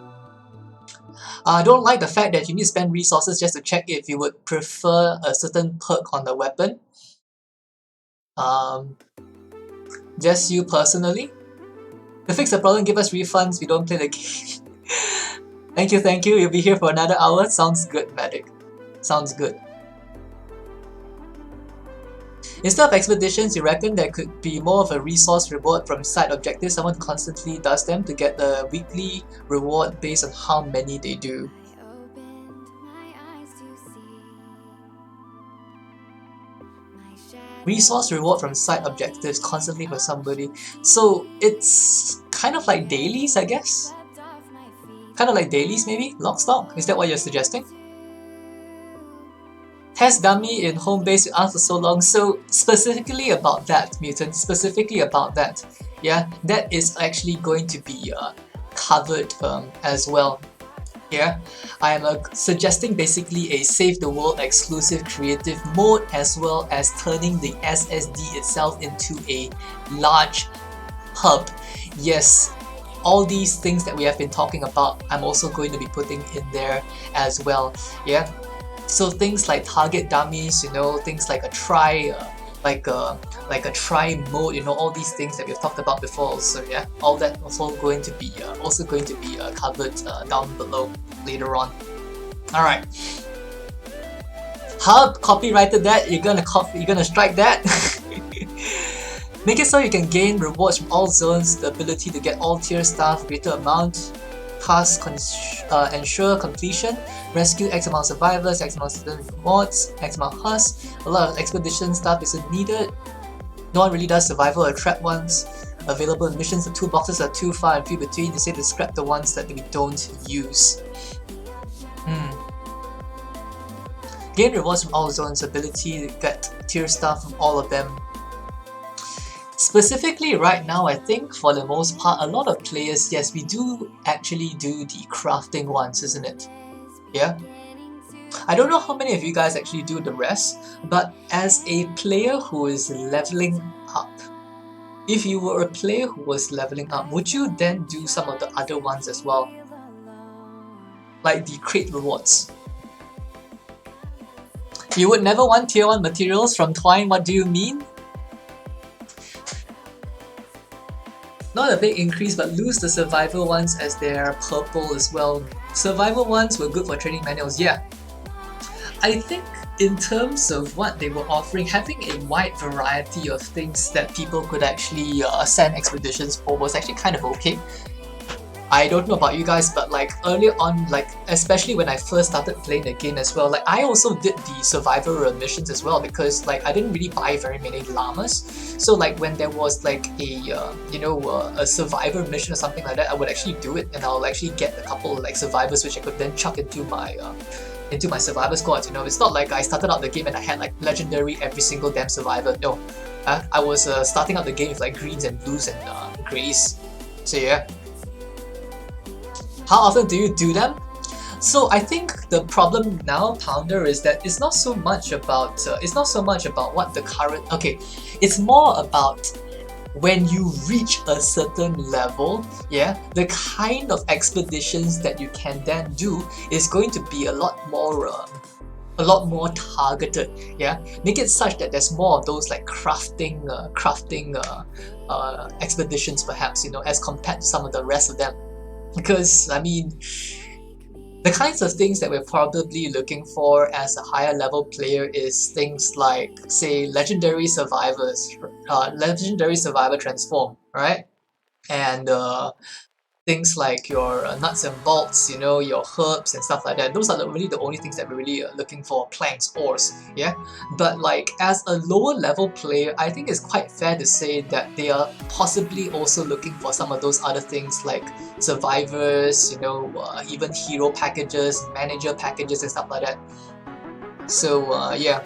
I don't like the fact that you need to spend resources just to check if you would prefer a certain perk on the weapon. Just you personally. To fix the problem, give us refunds, we don't play the game. Thank you, you'll be here for another hour. Sounds good, Medic. Sounds good. Instead of expeditions, you reckon there could be more of a resource reward from side objectives? Someone constantly does them to get the weekly reward based on how many they do. Resource reward from side objectives constantly for somebody. So it's kind of like dailies, I guess? Kind of like dailies, maybe? Lockstock? Is that what you're suggesting? Test dummy in home base you asked for so long. So specifically about that, Mutant, specifically about that, yeah, that is actually going to be covered as well. Yeah, I am suggesting basically a Save the World exclusive creative mode, as well as turning the SSD itself into a large hub. Yes, all these things that we have been talking about, I'm also going to be putting in there as well. Yeah, so things like target dummies, you know, things like a try, like a try mode, you know, all these things that we've talked about before. So yeah, all that also going to be covered down below later on. All right, Hub copyrighted that. You're gonna strike that. Make it so you can gain rewards from all zones, the ability to get all tier staff, greater amount, tasks ensure completion, rescue X amount of survivors, X amount of student rewards, X amount of husks. A lot of expedition stuff isn't needed. No one really does survival or trap ones. Available in missions, the toolboxes are too far and few between. Instead, to scrap the ones that we don't use. Gain rewards from all zones, ability to get tier stuff from all of them. Specifically right now, I think for the most part, a lot of players, yes, we do actually do the crafting ones, isn't it? Yeah? I don't know how many of you guys actually do the rest, but as a player who is leveling up, if you were a player who was leveling up, would you then do some of the other ones as well? Like the crate rewards. You would never want tier 1 materials from Twine, what do you mean? Not a big increase, but lose the survival ones as they're purple as well. Survival ones were good for training manuals, yeah. I think in terms of what they were offering, having a wide variety of things that people could actually send expeditions for was actually kind of okay. I don't know about you guys, but like earlier on, like especially when I first started playing the game as well, like I also did the survivor missions as well, because like I didn't really buy very many llamas. So like when there was like a a survivor mission or something like that, I would actually do it, and I'll actually get a couple of like survivors which I could then chuck into my survivor squads. You know, it's not like I started out the game and I had like legendary every single damn survivor. No, I was starting out the game with like greens and blues and greys. So yeah. How often do you do them? So I think the problem now, Pounder, is that it's not so much about what the current. Okay, it's more about when you reach a certain level, yeah, the kind of expeditions that you can then do is going to be a lot more targeted. Yeah, make it such that there's more of those like crafting expeditions, perhaps, you know, as compared to some of the rest of them. Because, I mean, the kinds of things that we're probably looking for as a higher level player is things like, say, Legendary Survivor Transform, right? And things like your nuts and bolts, you know, your herbs and stuff like that. Those are really the only things that we're really looking for, planks, ores, yeah? But like, as a lower level player, I think it's quite fair to say that they are possibly also looking for some of those other things like survivors, you know, even hero packages, manager packages and stuff like that. So yeah.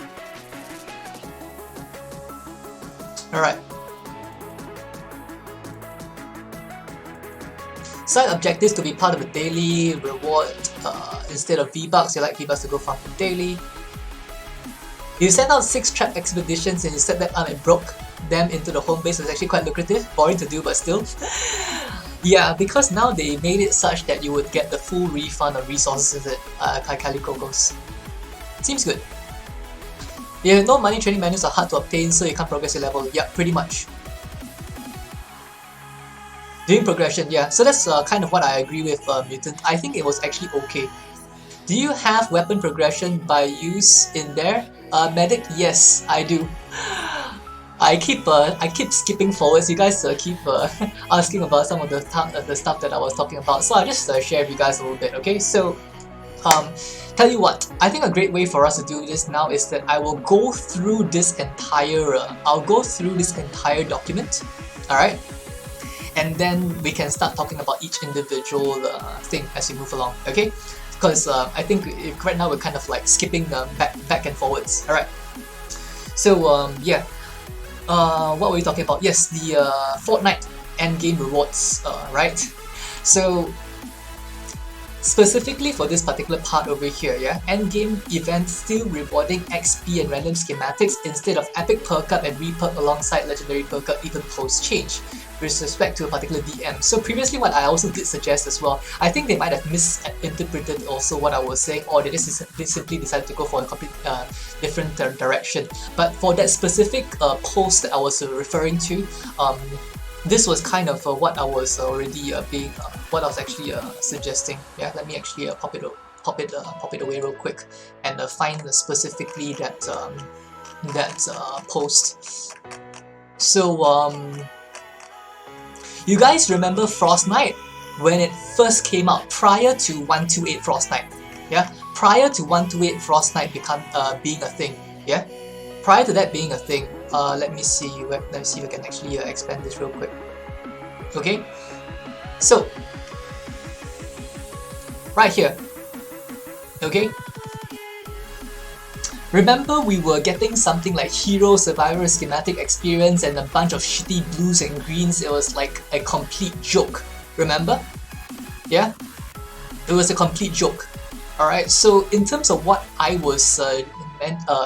Alright. Side objectives to be part of a daily reward. Instead of V-Bucks, you like V-Bucks to go farm for daily. You sent out 6 trap expeditions and you set them up and broke them into the home base. It's actually quite lucrative. Boring to do, but still. Yeah, because now they made it such that you would get the full refund of resources at Cocos. Seems good. You have no money, training menus are hard to obtain, so you can't progress your level. Yeah, pretty much. Doing progression, yeah. So that's kind of what I agree with Mutant. I think it was actually okay. Do you have weapon progression by use in there? Medic, yes, I do. I keep skipping forwards. You guys keep asking about some of the stuff that I was talking about. So I'll just share with you guys a little bit, okay? So, tell you what, I think a great way for us to do this now is that I will go through this entire, document, alright? And then we can start talking about each individual thing as we move along, okay? Because I think right now we're kind of like skipping back and forwards, alright? So yeah, what were we talking about? Yes, the Fortnite endgame rewards, right? So specifically for this particular part over here, yeah, endgame events still rewarding XP and random schematics instead of epic perk up and re-perk alongside legendary perk up even post change with respect to a particular DM. So previously what I also did suggest as well, I think they might have misinterpreted also what I was saying, or they just simply decided to go for a complete different direction. But for that specific post that I was referring to, this was kind of what I was already what I was actually suggesting. Yeah, let me actually pop it away real quick and find specifically that post. So you guys remember Frostnite when it first came out prior to 128 Frostnite? Yeah, prior to 128 Frostnite being a thing. Yeah, prior to that being a thing. Let me see if I can actually expand this real quick. Okay, so right here. Okay, remember we were getting something like hero, survivor, schematic experience and a bunch of shitty blues and greens. It was like a complete joke. Remember? Yeah? It was a complete joke. Alright, so in terms of what I was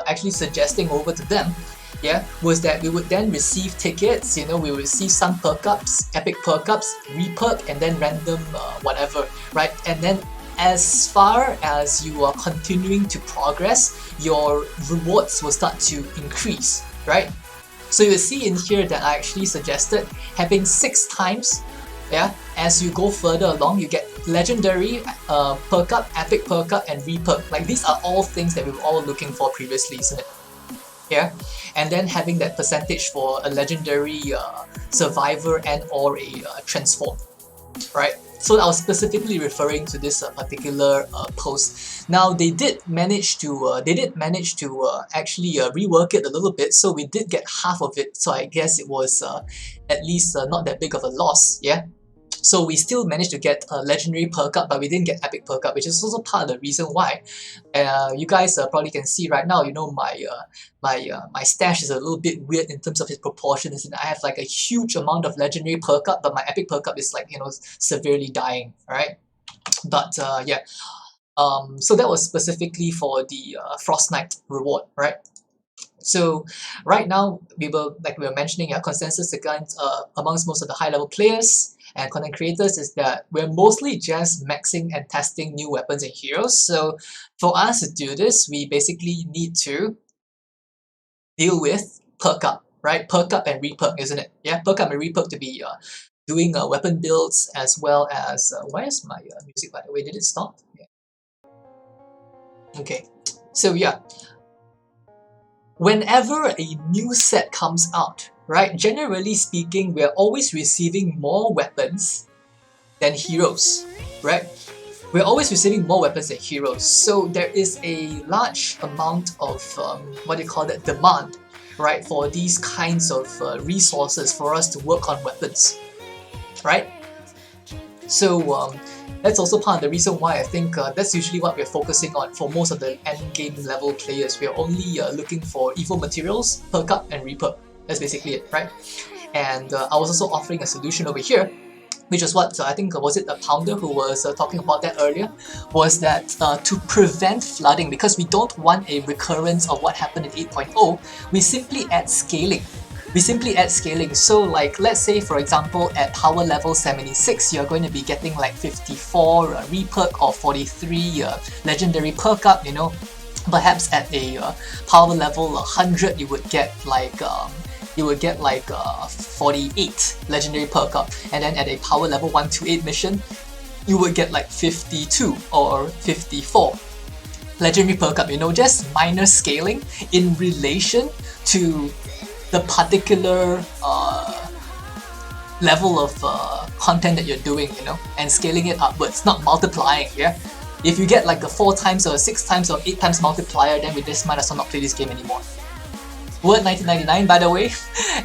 actually suggesting over to them, yeah, was that we would then receive tickets, you know, we would receive some perk ups, epic perk ups, re-perk, and then random whatever, right? And then as far as you are continuing to progress, your rewards will start to increase, right? So you'll see in here that I actually suggested having 6 times, yeah, as you go further along, you get legendary perk up, epic perk up, and re-perk. Like these are all things that we were all looking for previously, isn't it? Yeah, and then having that percentage for a legendary survivor and or a transform, right? So I was specifically referring to this particular post. Now they did manage to actually rework it a little bit, so we did get half of it. So I guess it was at least not that big of a loss. Yeah. So we still managed to get a legendary perk up, but we didn't get epic perk up, which is also part of the reason why. You guys probably can see right now, you know, my stash is a little bit weird in terms of its proportions, and I have like a huge amount of legendary perk up, but my epic perk up is like, you know, severely dying. Alright, but yeah. So that was specifically for the Frostnite reward, right? So right now we were mentioning, consensus amongst most of the high level players and content creators is that we're mostly just maxing and testing new weapons and heroes. So for us to do this, we basically need to deal with perk up, right? Perk up and re-perk, isn't it? Yeah, perk up and re-perk to be doing weapon builds, as well as where's my music, by the way? Did it stop? Yeah. Okay, so yeah, whenever a new set comes out, right, generally speaking, we're always receiving more weapons than heroes, right? We're always receiving more weapons than heroes, so there is a large amount of demand, right, for these kinds of resources for us to work on weapons, right? So that's also part of the reason why I think that's usually what we're focusing on for most of the end game level players. We're only looking for evil materials, perk up and reperk. That's basically it, right? And I was also offering a solution over here, which is what I think was it a Pounder who was talking about that earlier, was that to prevent flooding, because we don't want a recurrence of what happened in 8.0, we simply add scaling. So like, let's say for example at power level 76 you're going to be getting like 54 reperk or 43 legendary perk up, you know. Perhaps at a power level 100 you would get like 48 legendary perk up, and then at a power level 128 mission you would get like 52 or 54 legendary perk up, you know, just minor scaling in relation to the particular level of content that you're doing, you know, and scaling it upwards, not multiplying, yeah? If you get like a 4 times or 6 times or 8 times multiplier, then we just might as well not play this game anymore. Word 1999 by the way.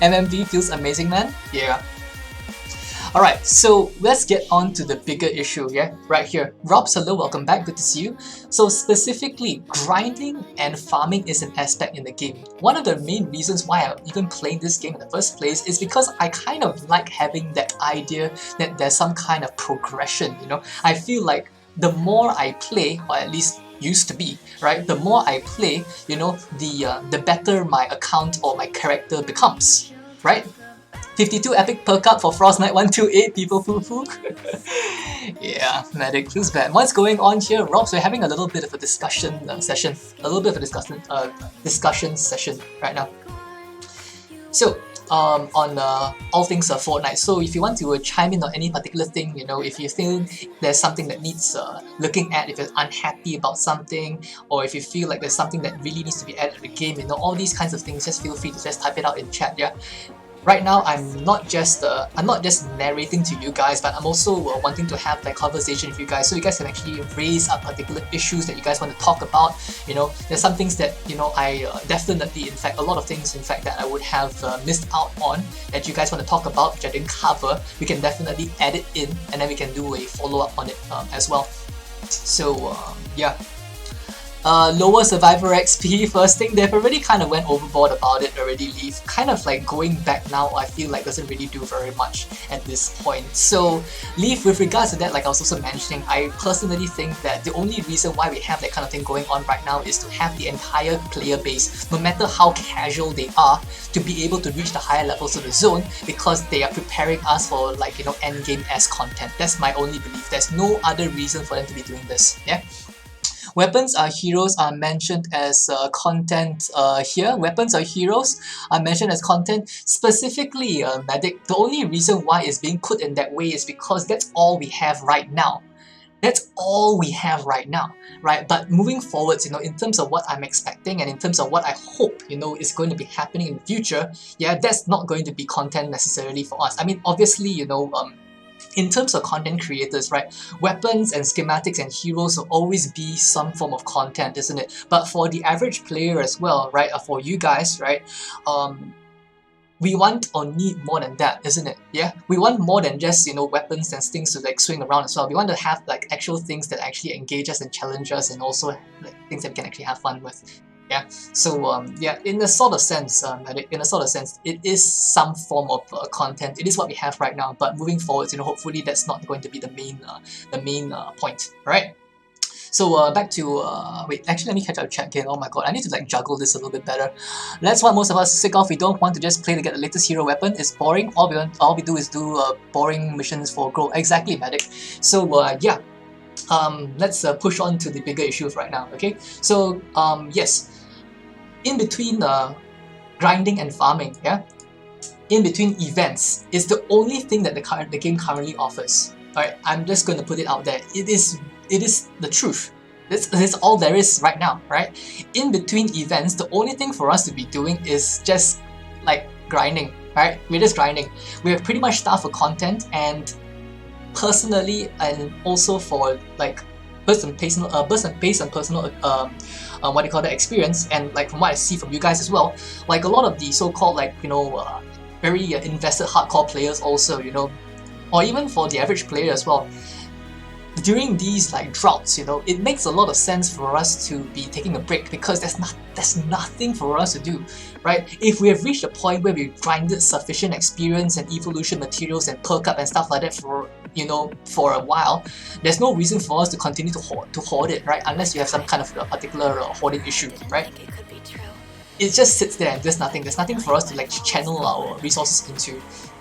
MMV feels amazing, man. Yeah. Alright, so let's get on to the bigger issue, yeah? Right here. Rob, hello, welcome back, good to see you. So specifically, grinding and farming is an aspect in the game. One of the main reasons why I'm even playing this game in the first place is because I kind of like having that idea that there's some kind of progression, you know? I feel like the more I play, or at least used to be, right? The more I play, you know, the better my account or my character becomes, right? 52 epic perk up for Frostnite 128, people foo-foo. Yeah, Mythic feels bad. What's going on here, Rob? So we're having a little bit of a discussion session. A little bit of a discussion session right now. So, on all things Fortnite. So if you want to chime in on any particular thing, you know, if you think there's something that needs looking at, if you're unhappy about something, or if you feel like there's something that really needs to be added to the game, you know, all these kinds of things, just feel free to just type it out in chat, yeah? Right now, I'm not just narrating to you guys, but I'm also wanting to have that conversation with you guys, so you guys can actually raise up particular issues that you guys want to talk about. You know, there's some things that, you know, I definitely, in fact, a lot of things, in fact, that I would have missed out on that you guys want to talk about, which I didn't cover. We can definitely add it in, and then we can do a follow-up on it as well. So, yeah. Lower survivor XP, first thing, they've already kind of went overboard about it already, Leaf. Kind of like going back now, I feel like doesn't really do very much at this point. So, Leaf, with regards to that, like I was also mentioning, I personally think that the only reason why we have that kind of thing going on right now is to have the entire player base, no matter how casual they are, to be able to reach the higher levels of the zone, because they are preparing us for, like, you know, endgame-esque content. That's my only belief. There's no other reason for them to be doing this, yeah? Weapons are heroes are mentioned as content here. Weapons are heroes are mentioned as content. Specifically, Mythic, the only reason why it's being put in that way is because that's all we have right now. That's all we have right now, right? But moving forwards, you know, in terms of what I'm expecting and in terms of what I hope, you know, is going to be happening in the future, yeah, that's not going to be content necessarily for us. I mean, obviously, you know, in terms of content creators, right, weapons and schematics and heroes will always be some form of content, isn't it? But for the average player as well, right, for you guys, right, we want or need more than that, isn't it? Yeah, we want more than just, you know, weapons and things to like swing around as well. We want to have like actual things that actually engage us and challenge us, and also like things that we can actually have fun with. Yeah, so yeah, in a sort of sense, it is some form of content. It is what we have right now, but moving forward, you know, hopefully that's not going to be the main point, right? So back to wait, actually let me catch up chat again. Oh my god, I need to like juggle this a little bit better. That's what most of us are sick of. We don't want to just play to get the latest hero weapon. It's boring. All we do is do boring missions for growth. Exactly, Mythic. So yeah. Let's push on to the bigger issues right now, okay? So, yes, in between grinding and farming, yeah, in between events is the only thing that the game currently offers. Alright, I'm just going to put it out there. It is the truth. That's all there is right now, right? In between events, the only thing for us to be doing is just like grinding, right? We're just grinding. We have pretty much starved for content, and personally, and also for like based on personal what do you call that, experience, and like from what I see from you guys as well, like a lot of the so-called like very invested hardcore players also, or even for the average player as well, during these like droughts, it makes a lot of sense for us to be taking a break, because there's nothing for us to do, right? If we have reached a point where we've grinded sufficient experience and evolution materials and perk up and stuff like that for for a while, there's no reason for us to continue to hoard it, right? Unless you have some kind of a particular hoarding issue, right? It just sits there and there's nothing for us to like channel our resources into.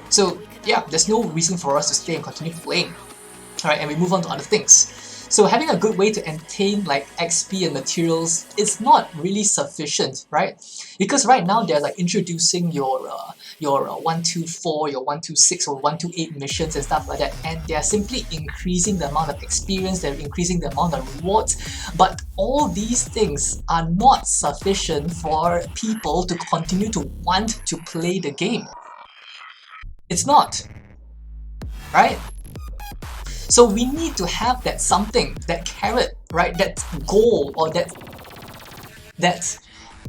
So yeah, there's no reason for us to stay and continue playing. Alright, and we move on to other things. So having a good way to attain like XP and materials is not really sufficient, right? Because right now they're like introducing your 124, your 126 or 128 missions and stuff like that, and they're simply increasing the amount of experience, they're increasing the amount of rewards, but all these things are not sufficient for people to continue to want to play the game. It's not, right? So we need to have that something, that carrot, right? That goal, or that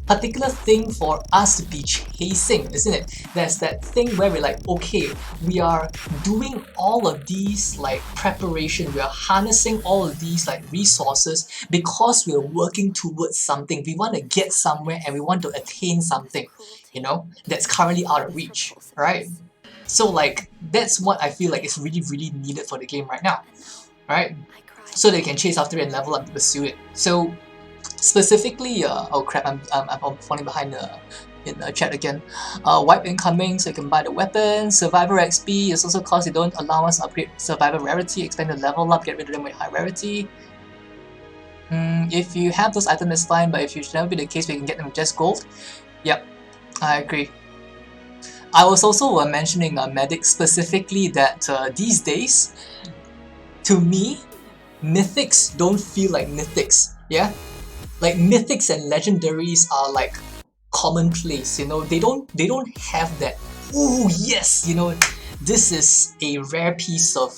particular thing for us to be chasing, isn't it? There's that thing where we're like, okay, we are doing all of these like preparation, we are harnessing all of these like resources because we're working towards something. We want to get somewhere and we want to attain something, that's currently out of reach, right? So like, that's what I feel like is really, really needed for the game right now, right? So they can chase after it and level up to pursue it. So specifically, oh crap, I'm falling behind in the chat again. Wipe incoming, so you can buy the weapon. Survivor XP is also cause they don't allow us to upgrade survivor rarity, expand the level up, get rid of them with high rarity. If you have those items, it's fine, but if you should never be the case, we can get them with just gold. Yep, I agree. I was also mentioning Mythic specifically that these days, to me, Mythics don't feel like Mythics, yeah? Like Mythics and Legendaries are like commonplace, they don't have that, ooh yes, this is a rare piece of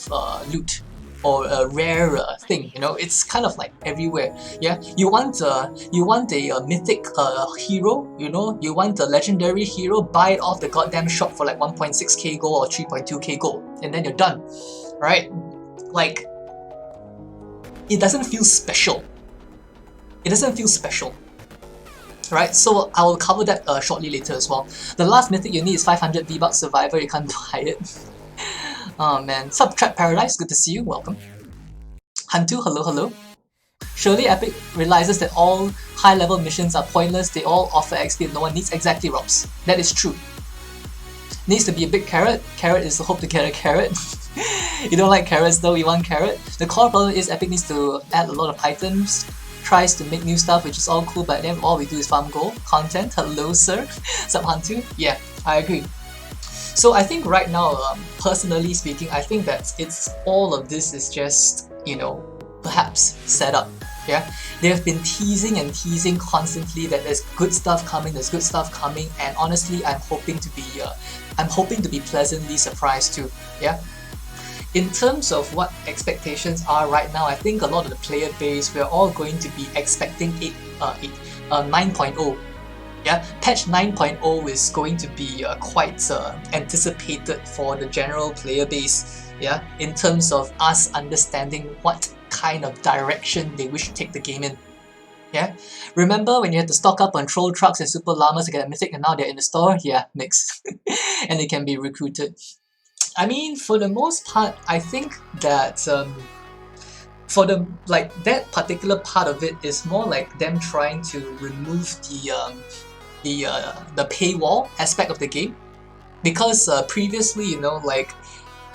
loot, or a rare thing, it's kind of like everywhere, yeah? You want a mythic hero, you want a legendary hero, buy it off the goddamn shop for like 1.6k gold or 3.2k gold, and then you're done, right? Like, it doesn't feel special. It doesn't feel special, right? So I will cover that shortly later as well. The last mythic you need is 500 V-Bucks Survivor, you can't buy it. Oh man, Subtrap Paradise, good to see you, welcome. Hantu, hello, hello. Surely Epic realizes that all high-level missions are pointless, they all offer XP and no one needs. Exactly, Robs. That is true. Needs to be a big carrot. Carrot is the hope to get a carrot. You don't like carrots though, you want carrot? The core problem is Epic needs to add a lot of items, tries to make new stuff, which is all cool, but then all we do is farm gold. Content, hello sir. Sup Hantu? Yeah, I agree. So I think right now, personally speaking, I think that it's all of this is just, perhaps set up. Yeah, they have been teasing and teasing constantly that there's good stuff coming, and honestly, I'm hoping to be pleasantly surprised too. Yeah. In terms of what expectations are right now, I think a lot of the player base, we're all going to be expecting 9.0. Yeah, patch 9.0 is going to be quite anticipated for the general player base, yeah, in terms of us understanding what kind of direction they wish to take the game in. Yeah, remember when you had to stock up on troll trucks and super llamas to get a mythic, and now they're in the store? Yeah, mix. And they can be recruited. I mean, for the most part, I think that for that particular part of it is more like them trying to remove the paywall aspect of the game, because previously, like,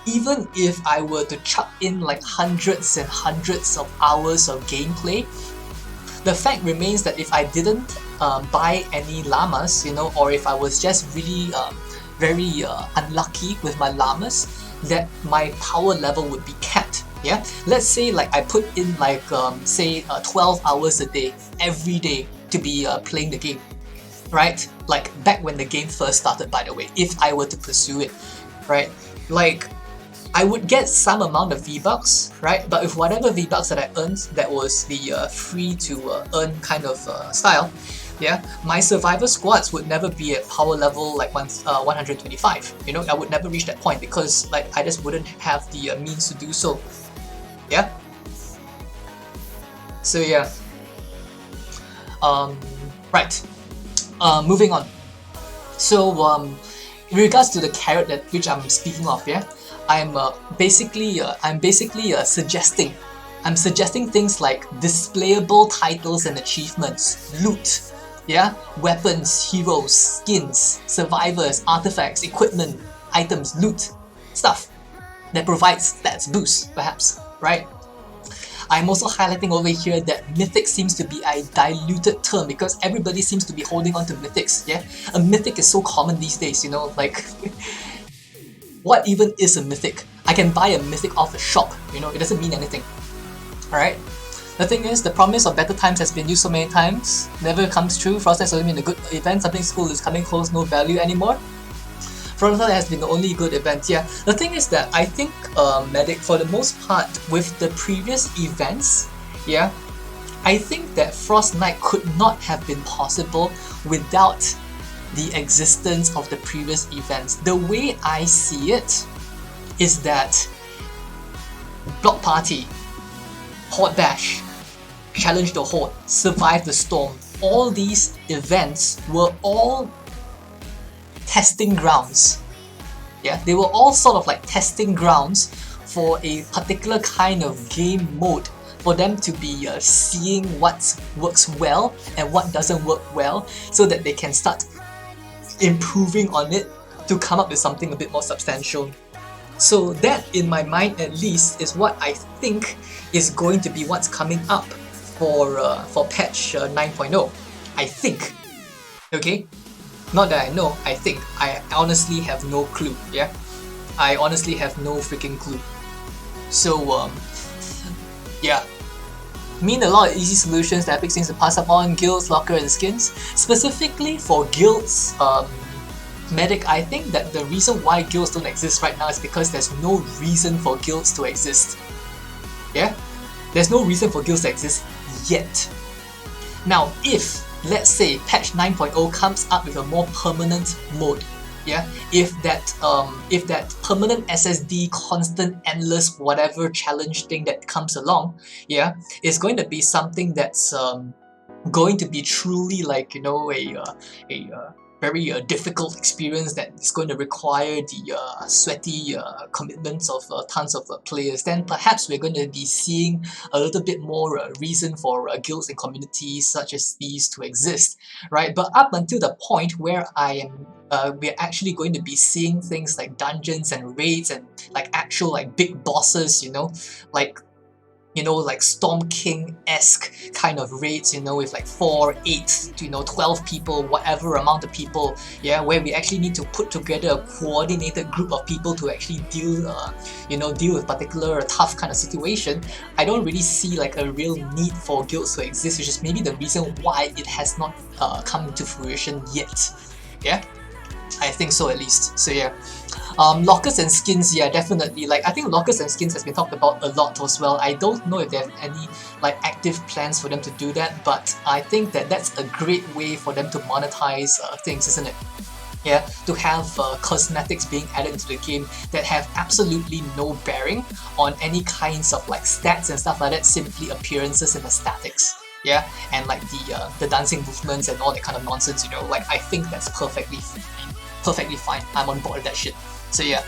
even if I were to chuck in like hundreds and hundreds of hours of gameplay, the fact remains that if I didn't buy any llamas, or if I was just really very unlucky with my llamas, that my power level would be capped. Yeah, let's say like I put in like say 12 hours a day every day to be playing the game, right? Like back when the game first started, by the way, if I were to pursue it, right? Like I would get some amount of V-Bucks, right? But if whatever V-Bucks that I earned, that was the free to earn kind of style, yeah, my survivor squads would never be at power level like 125. You know, I would never reach that point because like I just wouldn't have the means to do so. Yeah. So yeah. Right. Moving on. So in regards to the carrot that which I'm speaking of, yeah, I'm basically suggesting. I'm suggesting things like displayable titles and achievements, loot, yeah, weapons, heroes, skins, survivors, artifacts, equipment, items, loot, stuff that provides stats boost, perhaps, right? I'm also highlighting over here that Mythic seems to be a diluted term because everybody seems to be holding on to Mythics, yeah? A Mythic is so common these days, you know, like what even is a Mythic? I can buy a Mythic off a shop, you know, it doesn't mean anything. Alright? The thing is, the promise of better times has been used so many times, never comes true. Frostnite has been a good event, something cool is coming close, no value anymore. Frostnite has been the only good event, yeah. The thing is that I think Medic, for the most part, with the previous events, yeah, I think that Frostnite could not have been possible without the existence of the previous events. The way I see it is that Block Party, Horde Bash, Challenge the Horde, Survive the Storm, all these events were all testing grounds. Yeah, they were all sort of like testing grounds for a particular kind of game mode, for them to be seeing what works well and what doesn't work well, so that they can start improving on it to come up with something a bit more substantial. So that, in my mind at least, is what I think is going to be what's coming up for patch 9.0. I think. Okay? Not that I know, I think. I honestly have no clue, yeah? I honestly have no freaking clue. So, yeah. Mean a lot of easy solutions that Epic seems to pass up on: guilds, locker, and skins. Specifically for guilds, Medic, I think that the reason why guilds don't exist right now is because there's no reason for guilds to exist. Yeah? There's no reason for guilds to exist yet. Now, if, let's say, patch 9.0 comes up with a more permanent mode, yeah, if that permanent SSD, constant, endless, whatever challenge thing that comes along, yeah, is going to be something that's going to be truly like, you know, a very difficult experience that is going to require the sweaty commitments of tons of players, then perhaps we're going to be seeing a little bit more reason for guilds and communities such as these to exist, right? But up until the point where we're actually going to be seeing things like dungeons and raids and like actual like big bosses, you know, like Storm King-esque kind of raids, you know, with like 4, 8, 12 people, whatever amount of people, yeah, where we actually need to put together a coordinated group of people to actually deal with particular tough kind of situation. I don't really see like a real need for guilds to exist, which is maybe the reason why it has not come into fruition yet. Yeah, I think so at least. So yeah. Lockers and skins, yeah, definitely. Like, I think lockers and skins has been talked about a lot as well. I don't know if they have any like active plans for them to do that, but I think that that's a great way for them to monetize things, isn't it? Yeah, to have cosmetics being added into the game that have absolutely no bearing on any kinds of like stats and stuff like that, simply appearances and aesthetics. Yeah, and like the dancing movements and all that kind of nonsense, you know, like I think that's perfectly fine. I'm on board with that shit. So yeah,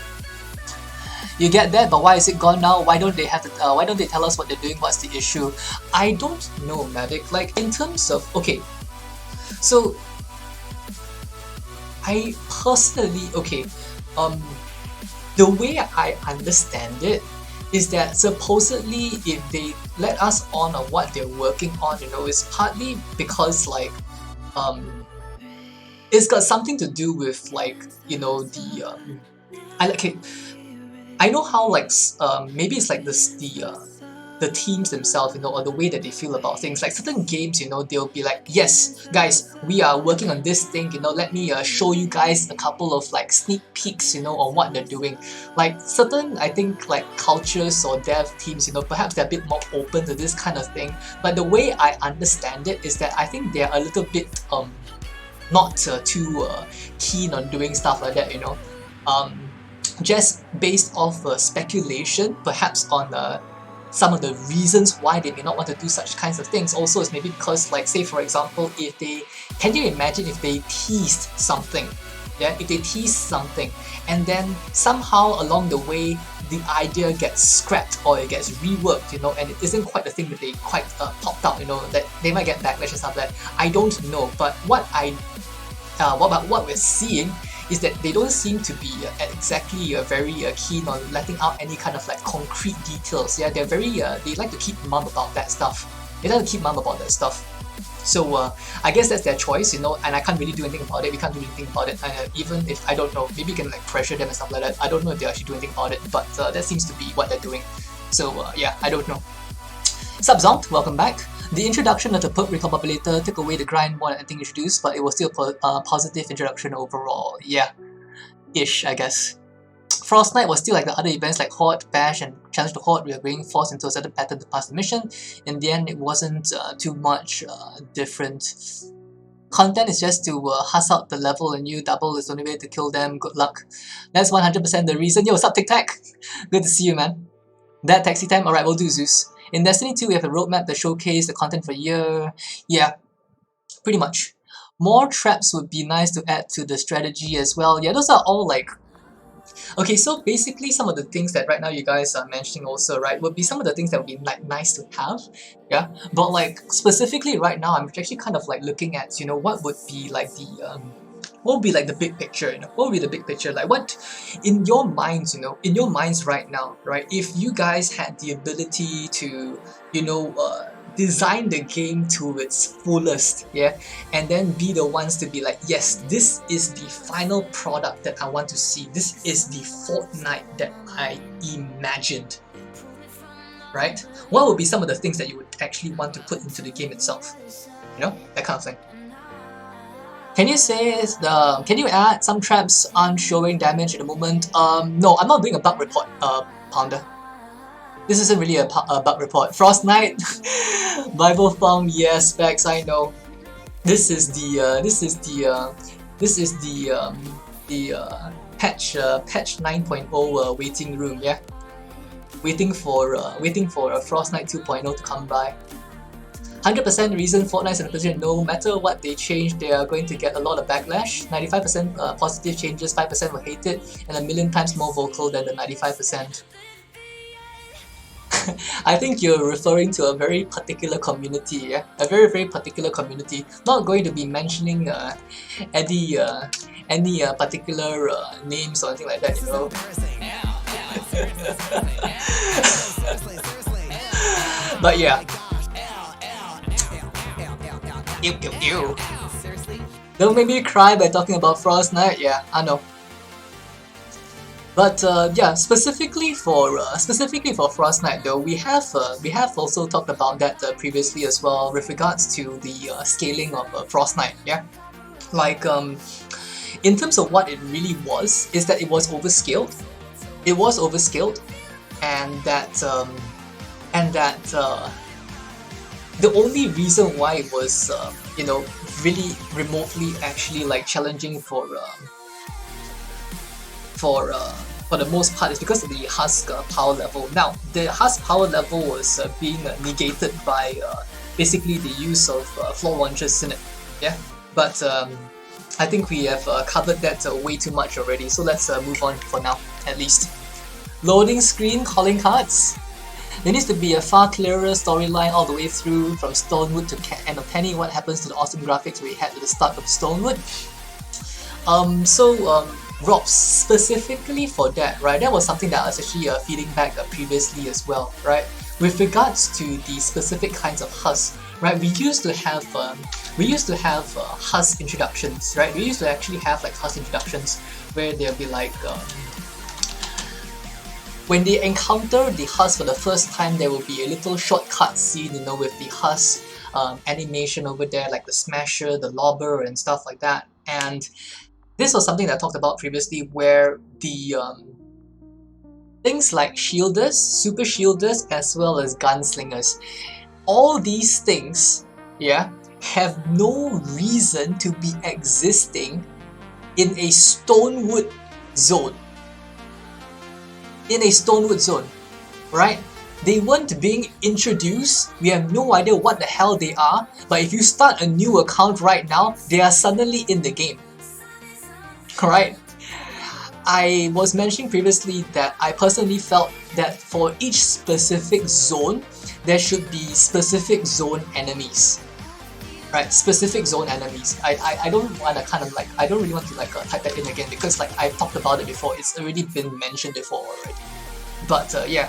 you get that, but why is it gone now? Why don't they have why don't they tell us what they're doing? What's the issue? I don't know, Medic. Like, in terms of, okay, so I personally, okay, the way I understand it is that supposedly if they let us on what they're working on, you know, it's partly because like it's got something to do with like, you know, I know how like maybe it's like this the teams themselves, or the way that they feel about things. Like certain games, they'll be like, yes, guys, we are working on this thing, let me show you guys a couple of like sneak peeks, on what they're doing. Like certain, I think, like cultures or dev teams, perhaps they're a bit more open to this kind of thing. But the way I understand it is that I think they're a little bit not too keen on doing stuff like that, just based off speculation, perhaps on some of the reasons why they may not want to do such kinds of things. Also, is maybe because, like, say for example, can you imagine if they teased something, if they teased something, and then somehow along the way the idea gets scrapped or it gets reworked, and it isn't quite the thing that they quite popped out, that they might get backlash and stuff like that. I don't know, but what we're seeing is that they don't seem to be exactly very keen on letting out any kind of like concrete details. Yeah, they're very they like to keep mum about that stuff. So I guess that's their choice, and I can't really do anything about it. We can't do anything about it. Even if I don't know, maybe you can like pressure them and stuff like that. I don't know if they actually do anything about it, but that seems to be what they're doing. So yeah, I don't know. Subzonk, welcome back. The introduction of the perk recombobulator took away the grind more than anything introduced, but it was still a positive introduction overall. Yeah, ish, I guess. Frostnite was still like the other events like Horde, Bash, and Challenge to Horde. We are being forced into a certain pattern to pass the mission. In the end, it wasn't too much different. Content is just to huss out the level, and you double is the only way to kill them. Good luck. That's 100% the reason. Yo, what's up, Tic Tac? Good to see you, man. That taxi time? Alright, we'll do Zeus. In Destiny 2, we have a roadmap that showcases the content for a year. Yeah, pretty much. More traps would be nice to add to the strategy as well. Yeah, those are all like... Okay, so basically some of the things that right now you guys are mentioning also, right, would be some of the things that would be like nice to have. Yeah, but like specifically right now, I'm actually kind of like looking at, what would be like the... what would be like the big picture, What would be the big picture? Like what, in your minds, in your minds right now, right? If you guys had the ability to, design the game to its fullest, yeah? And then be the ones to be like, yes, this is the final product that I want to see. This is the Fortnite that I imagined, right? What would be some of the things that you would actually want to put into the game itself? That kind of thing. Can you say can you add some traps aren't showing damage at the moment? No, I'm not doing a bug report, Pounder. This isn't really a bug report. Frostnite, Bible Farm, yes, specs, I know. This is the patch 9.0 waiting room, yeah. Waiting for Frostnite 2.0 to come by. 100% reason Fortnite's in a position no matter what they change, they are going to get a lot of backlash. 95% positive changes, 5% will hate it, and a million times more vocal than the 95%. I think you're referring to a very particular community, yeah? A very, very particular community. Not going to be mentioning any particular names or anything like that, But yeah. Ew. Don't make me cry by talking about Frostnite. Yeah, I know. But yeah, specifically for Frostnite though, we have also talked about that previously as well with regards to the scaling of Frostnite. Yeah, like in terms of what it really was, is that it was overscaled. It was overscaled, and that the only reason why it was really remotely actually like challenging for the most part is because of the husk power level. Now, the husk power level was being negated by basically the use of floor launchers in it. Yeah, but I think we have covered that way too much already. So let's move on for now, at least. Loading screen calling cards. There needs to be a far clearer storyline all the way through from Stonewood to End of Penny. What happens to the awesome graphics we had at the start of Stonewood? Rob, specifically for that, right? That was something that I was actually feeding back previously as well, right? With regards to the specific kinds of husks, right? We used to have husk introductions, right? We used to actually have like husk introductions where there'll be like when they encounter the husk for the first time, there will be a little shortcut scene, you know, with the husk animation over there, like the smasher, the lobber, and stuff like that. And this was something that I talked about previously, where the things like shielders, super shielders, as well as gunslingers, all these things, yeah, have no reason to be existing in a Stonewood zone. In a Stonewood zone, right? They weren't being introduced, we have no idea what the hell they are, but if you start a new account right now, they are suddenly in the game. Alright? I was mentioning previously that I personally felt that for each specific zone, there should be specific zone enemies. Right, specific zone enemies. I don't want to kind of like, I don't really want to like type that in again, because like I've talked about it before, it's already been mentioned before already. But yeah,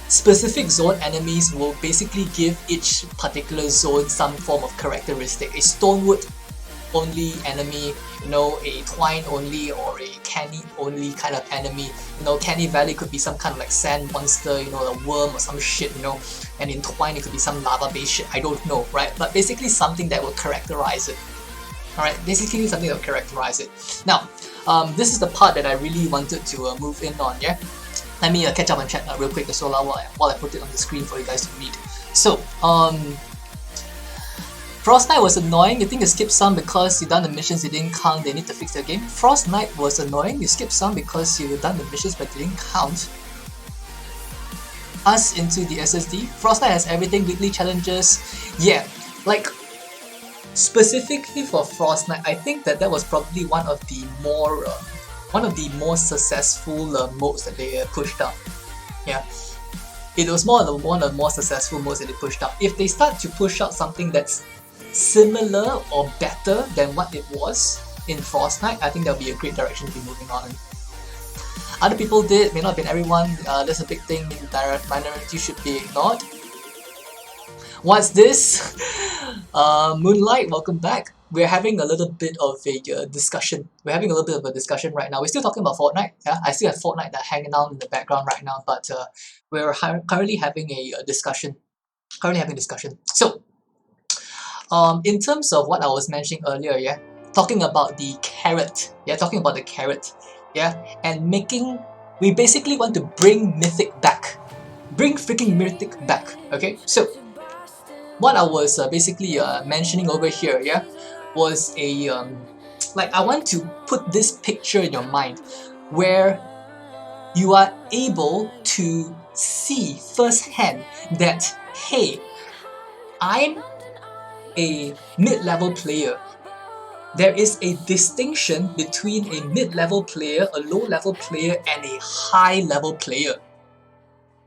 specific zone enemies will basically give each particular zone some form of characteristic. A Stonewood only enemy, you know, a Twine only or a Canny only kind of enemy. You know, Canny Valley could be some kind of like sand monster, you know, a worm or some shit, you know, and in Twine it could be some lava based shit, I don't know, right? But basically something that will characterize it. Alright, basically something that will characterize it. Now, this is the part that I really wanted to move in on, yeah? Let me catch up on chat real quick as well while I put it on the screen for you guys to read. So, Frostnite was annoying. You think you skipped some because you done the missions, you didn't count, they need to fix their game. Frostnite was annoying. You skipped some because you done the missions but didn't count us into the SSD. Frostnite has everything, weekly challenges. Yeah, like specifically for Frostnite, I think that was probably one of the more successful modes that they pushed out. Yeah, it was one of the more successful modes that they pushed out. If they start to push out something that's similar or better than what it was in Frostnite, I think that'll be a great direction to be moving on. Other people did, may not have been everyone. That's a big thing, the minority should be ignored. What's this? Moonlight, welcome back. We're having a little bit of a discussion. We're having a little bit of a discussion right now. We're still talking about Fortnite. Yeah, I still have Fortnite that hanging out in the background right now, but we're currently having a discussion. So, in terms of what I was mentioning earlier, yeah, talking about the carrot, and we basically want to bring Mythic back, bring freaking Mythic back. Okay, so what I was basically mentioning over here, yeah, was a like I want to put this picture in your mind where you are able to see firsthand that, hey, I'm a mid-level player. There is a distinction between a mid-level player, a low-level player, and a high-level player.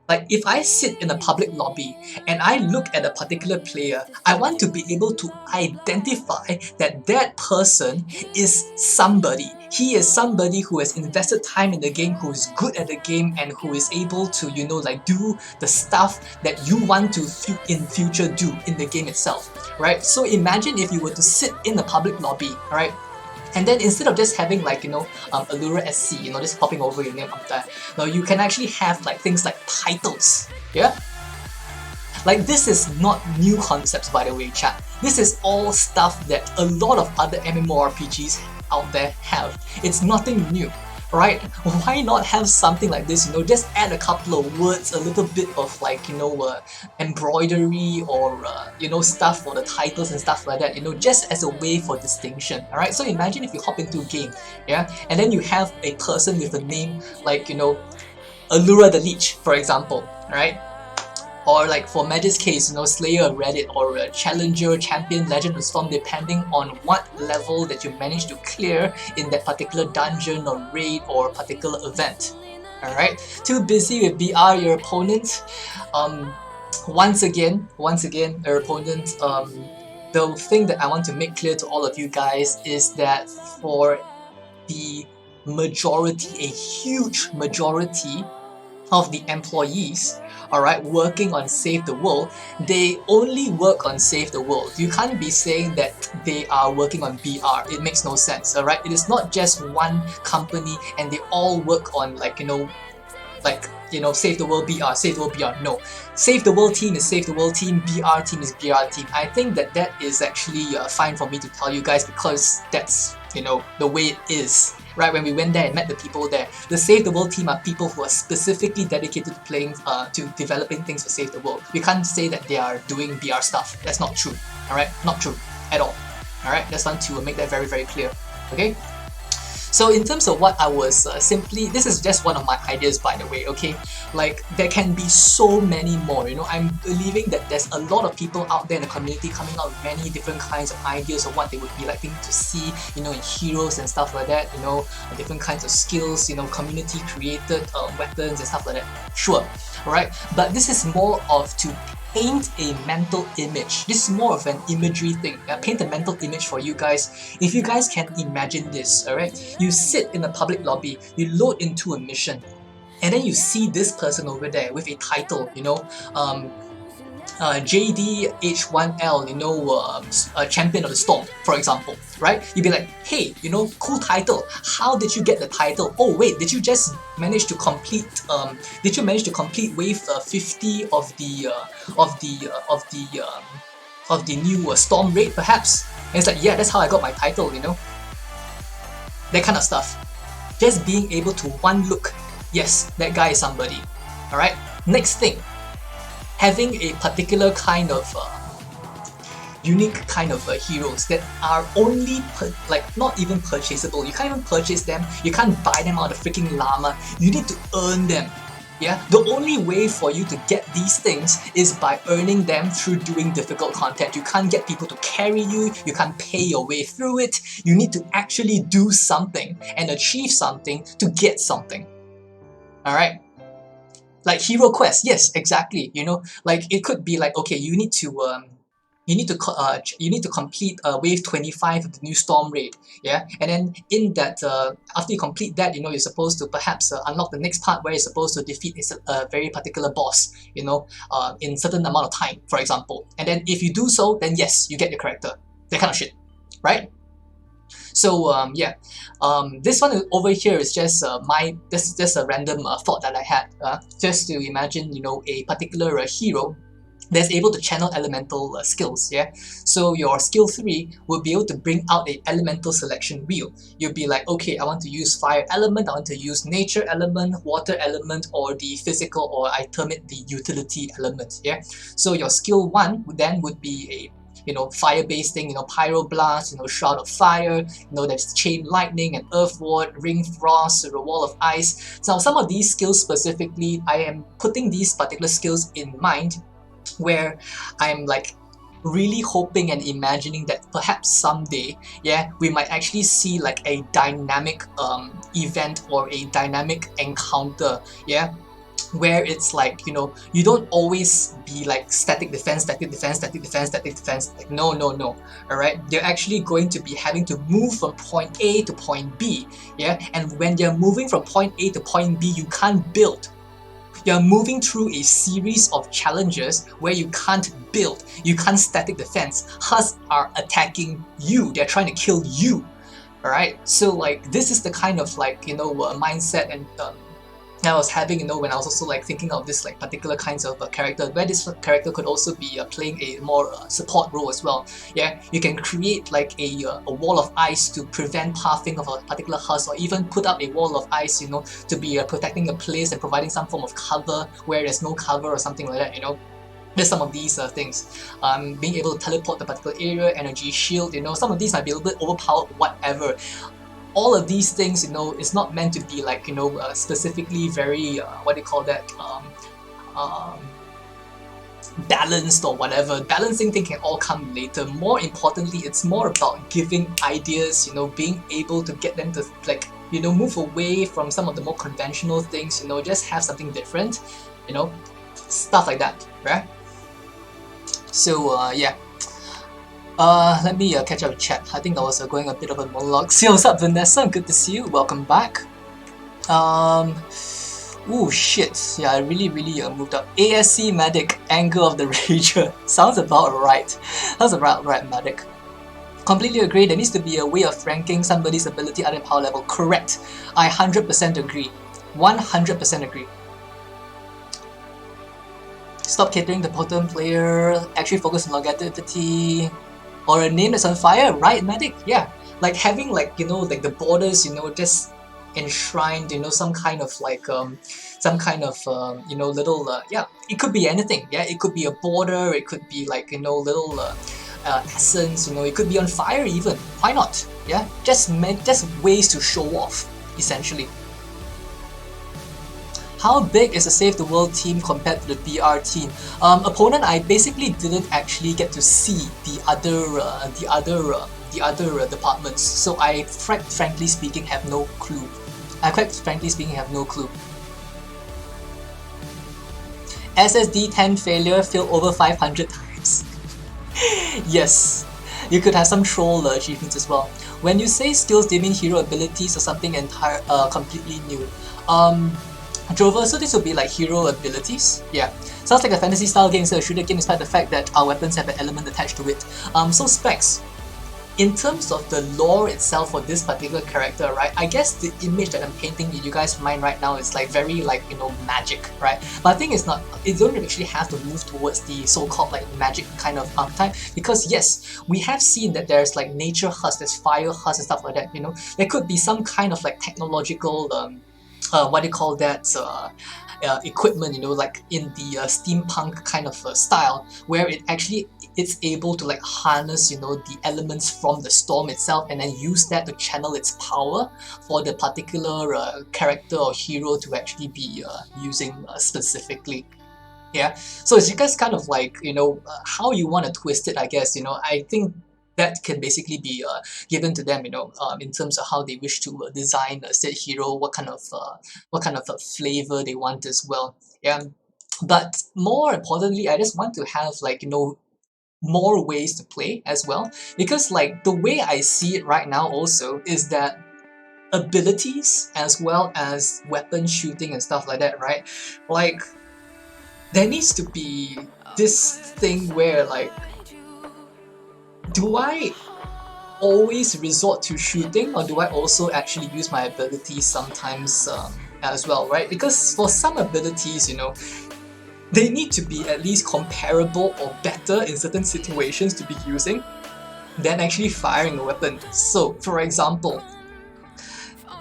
Like if I sit in a public lobby and I look at a particular player, I want to be able to identify that that person is somebody. He is somebody who has invested time in the game, who is good at the game, and who is able to, you know, like do the stuff that you want to in future do in the game itself, right? So imagine if you were to sit in a public lobby, right? And then instead of just having like, you know, Allura SC, you know, just popping over your name up there, now you can actually have like things like titles, yeah? Like this is not new concepts, by the way, chat. This is all stuff that a lot of other MMORPGs out there have. It's nothing new, right? Why not have something like this, you know, just add a couple of words, a little bit of like, you know, embroidery or, you know, stuff for the titles and stuff like that, you know, just as a way for distinction, alright? So imagine if you hop into a game, yeah, and then you have a person with a name like, you know, Allura the Leech, for example, right? Or like for Magic's case, you know, Slayer of Reddit, or a Challenger, Champion, Legend of Storm, depending on what level that you manage to clear in that particular dungeon or raid or particular event. Alright? Too busy with BR your opponent. Once again, your opponent, the thing that I want to make clear to all of you guys is that for the majority, a huge majority of the employees, alright, working on Save the World, they only work on Save the World. You can't be saying that they are working on BR. It makes no sense, alright? It is not just one company and they all work on, like, you know, like Save the World BR, Save the World BR. No, Save the World team is Save the World team, BR team is BR team. I think that is actually fine for me to tell you guys, because that's the way it is. Right, when we went there and met the people there, the Save the World team are people who are specifically dedicated to playing, to developing things for Save the World. We can't say that they are doing BR stuff. That's not true. Alright, not true at all. Alright, just want to make that very, very clear. Okay? So in terms of what I was this is just one of my ideas, by the way, okay? Like, there can be so many more, I'm believing that there's a lot of people out there in the community coming out with many different kinds of ideas of what they would be liking to see, in heroes and stuff like that, different kinds of skills, community created weapons and stuff like that. Sure, alright? But this is more of to paint a mental image. This is more of an imagery thing. Paint a mental image for you guys. If you guys can imagine this, alright? You sit in a public lobby, you load into a mission, and then you see this person over there with a title, JDH1L, Champion of the Storm, for example, right? You'd be like, hey, cool title. How did you get the title? Oh wait, did you just manage to complete? Wave 50 of the new Storm raid, perhaps? And it's like, yeah, that's how I got my title, that kind of stuff. Just being able to one look, yes, that guy is somebody. Alright, next thing, having a particular kind of unique kind of heroes that are only not even purchasable. You can't even purchase them, you can't buy them out of the freaking llama, you need to earn them. Yeah, the only way for you to get these things is by earning them through doing difficult content. You can't get people to carry you, you can't pay your way through it. You need to actually do something and achieve something to get something. Alright? Like Hero Quest, yes, exactly. Like it could be like, okay, you need to complete wave 25 of the new Storm raid, yeah, and then in that after you complete that, you're supposed to perhaps unlock the next part where you're supposed to defeat a very particular boss, in certain amount of time, for example, and then if you do so, then yes, you get your character, that kind of shit, right? So yeah, this one over here is just just a random thought that I had, just to imagine, a particular hero that's able to channel elemental skills, yeah? So your skill 3 will be able to bring out a elemental selection wheel. You'll be like, okay, I want to use fire element, I want to use nature element, water element, or the physical, or I term it the utility element, yeah? So your skill 1 would be a fire-based thing, pyroblast, shroud of fire, there's chain lightning and earth ward, ring frost, a wall of ice. Now some of these skills specifically, I am putting these particular skills in mind where I'm like really hoping and imagining that perhaps someday, yeah, we might actually see like a dynamic event or a dynamic encounter, yeah, where it's like, you don't always be like static defense, static defense, static defense, static defense. Like, no. Alright, they're actually going to be having to move from point A to point B, yeah, and when you're moving from point A to point B, you can't build. You're moving through a series of challenges where you can't build, you can't static defense. Husks are attacking you, they're trying to kill you. Alright, so like this is the kind of like, mindset and I was having, when I was also like thinking of this like particular kinds of character, where this character could also be playing a more support role as well. Yeah, you can create like a wall of ice to prevent pathing of a particular husk, or even put up a wall of ice, to be protecting a place and providing some form of cover where there's no cover or something like that. There's some of these things. Being able to teleport to a particular area, energy shield, some of these might be a little bit overpowered, whatever. All of these things, it's not meant to be like, specifically very, what do you call that, balanced or whatever. Balancing thing can all come later. More importantly, it's more about giving ideas, being able to get them to like, move away from some of the more conventional things, just have something different, stuff like that, right? So yeah. Let me catch up with chat. I think I was going a bit of a monologue. See, what's up, Vanessa? Good to see you. Welcome back. Oh shit. Yeah, I really moved up. ASC Medic, Anger of the Rager. Sounds about right. Sounds about right, Medic. Completely agree. There needs to be a way of ranking somebody's ability at a power level. Correct. I 100% agree. 100% agree. Stop catering to potent player, actually focus on longevity, or a name that's on fire, right, Mythic? Yeah, like having like, you know, like the borders, you know, just enshrined, you know, some kind of like you know, little yeah, it could be anything. Yeah, it could be a border, it could be like, you know, little essence, you know, it could be on fire even. Why not? Yeah, just ways to show off, essentially. How big is the Save the World team compared to the BR team? Opponent, I basically didn't actually get to see the other departments, so I frankly speaking have no clue. SSD 10 failure, fail over 500 times. Yes, you could have some troll achievements as well. When you say skills, do you mean hero abilities or something completely new? Drover, so this will be like hero abilities. Yeah, sounds like a fantasy style game instead of a shooter game, despite the fact that our weapons have an element attached to it. So specs. In terms of the lore itself for this particular character, right, I guess the image that I'm painting in you guys' mind right now is like very like, you know, magic, right? But I think it's not, it don't actually have to move towards the so-called like magic kind of archetype, because yes, we have seen that there's like nature husk, there's fire husk and stuff like that, you know. There could be some kind of like technological what do you call that, equipment, you know, like in the steampunk kind of style, where it's able to like harness, you know, the elements from the storm itself and then use that to channel its power for the particular character or hero to actually be using specifically. Yeah, so it's just kind of like, you know, how you want to twist it, I guess. You know, I think that can basically be given to them, you know, in terms of how they wish to design a said hero, what kind of flavor they want as well. Yeah, but more importantly, I just want to have like, you know, more ways to play as well, because like the way I see it right now also is that abilities as well as weapon shooting and stuff like that, right? Like there needs to be this thing where like, do I always resort to shooting, or do I also actually use my abilities sometimes as well, right? Because for some abilities, you know, they need to be at least comparable or better in certain situations to be using than actually firing a weapon. So, for example,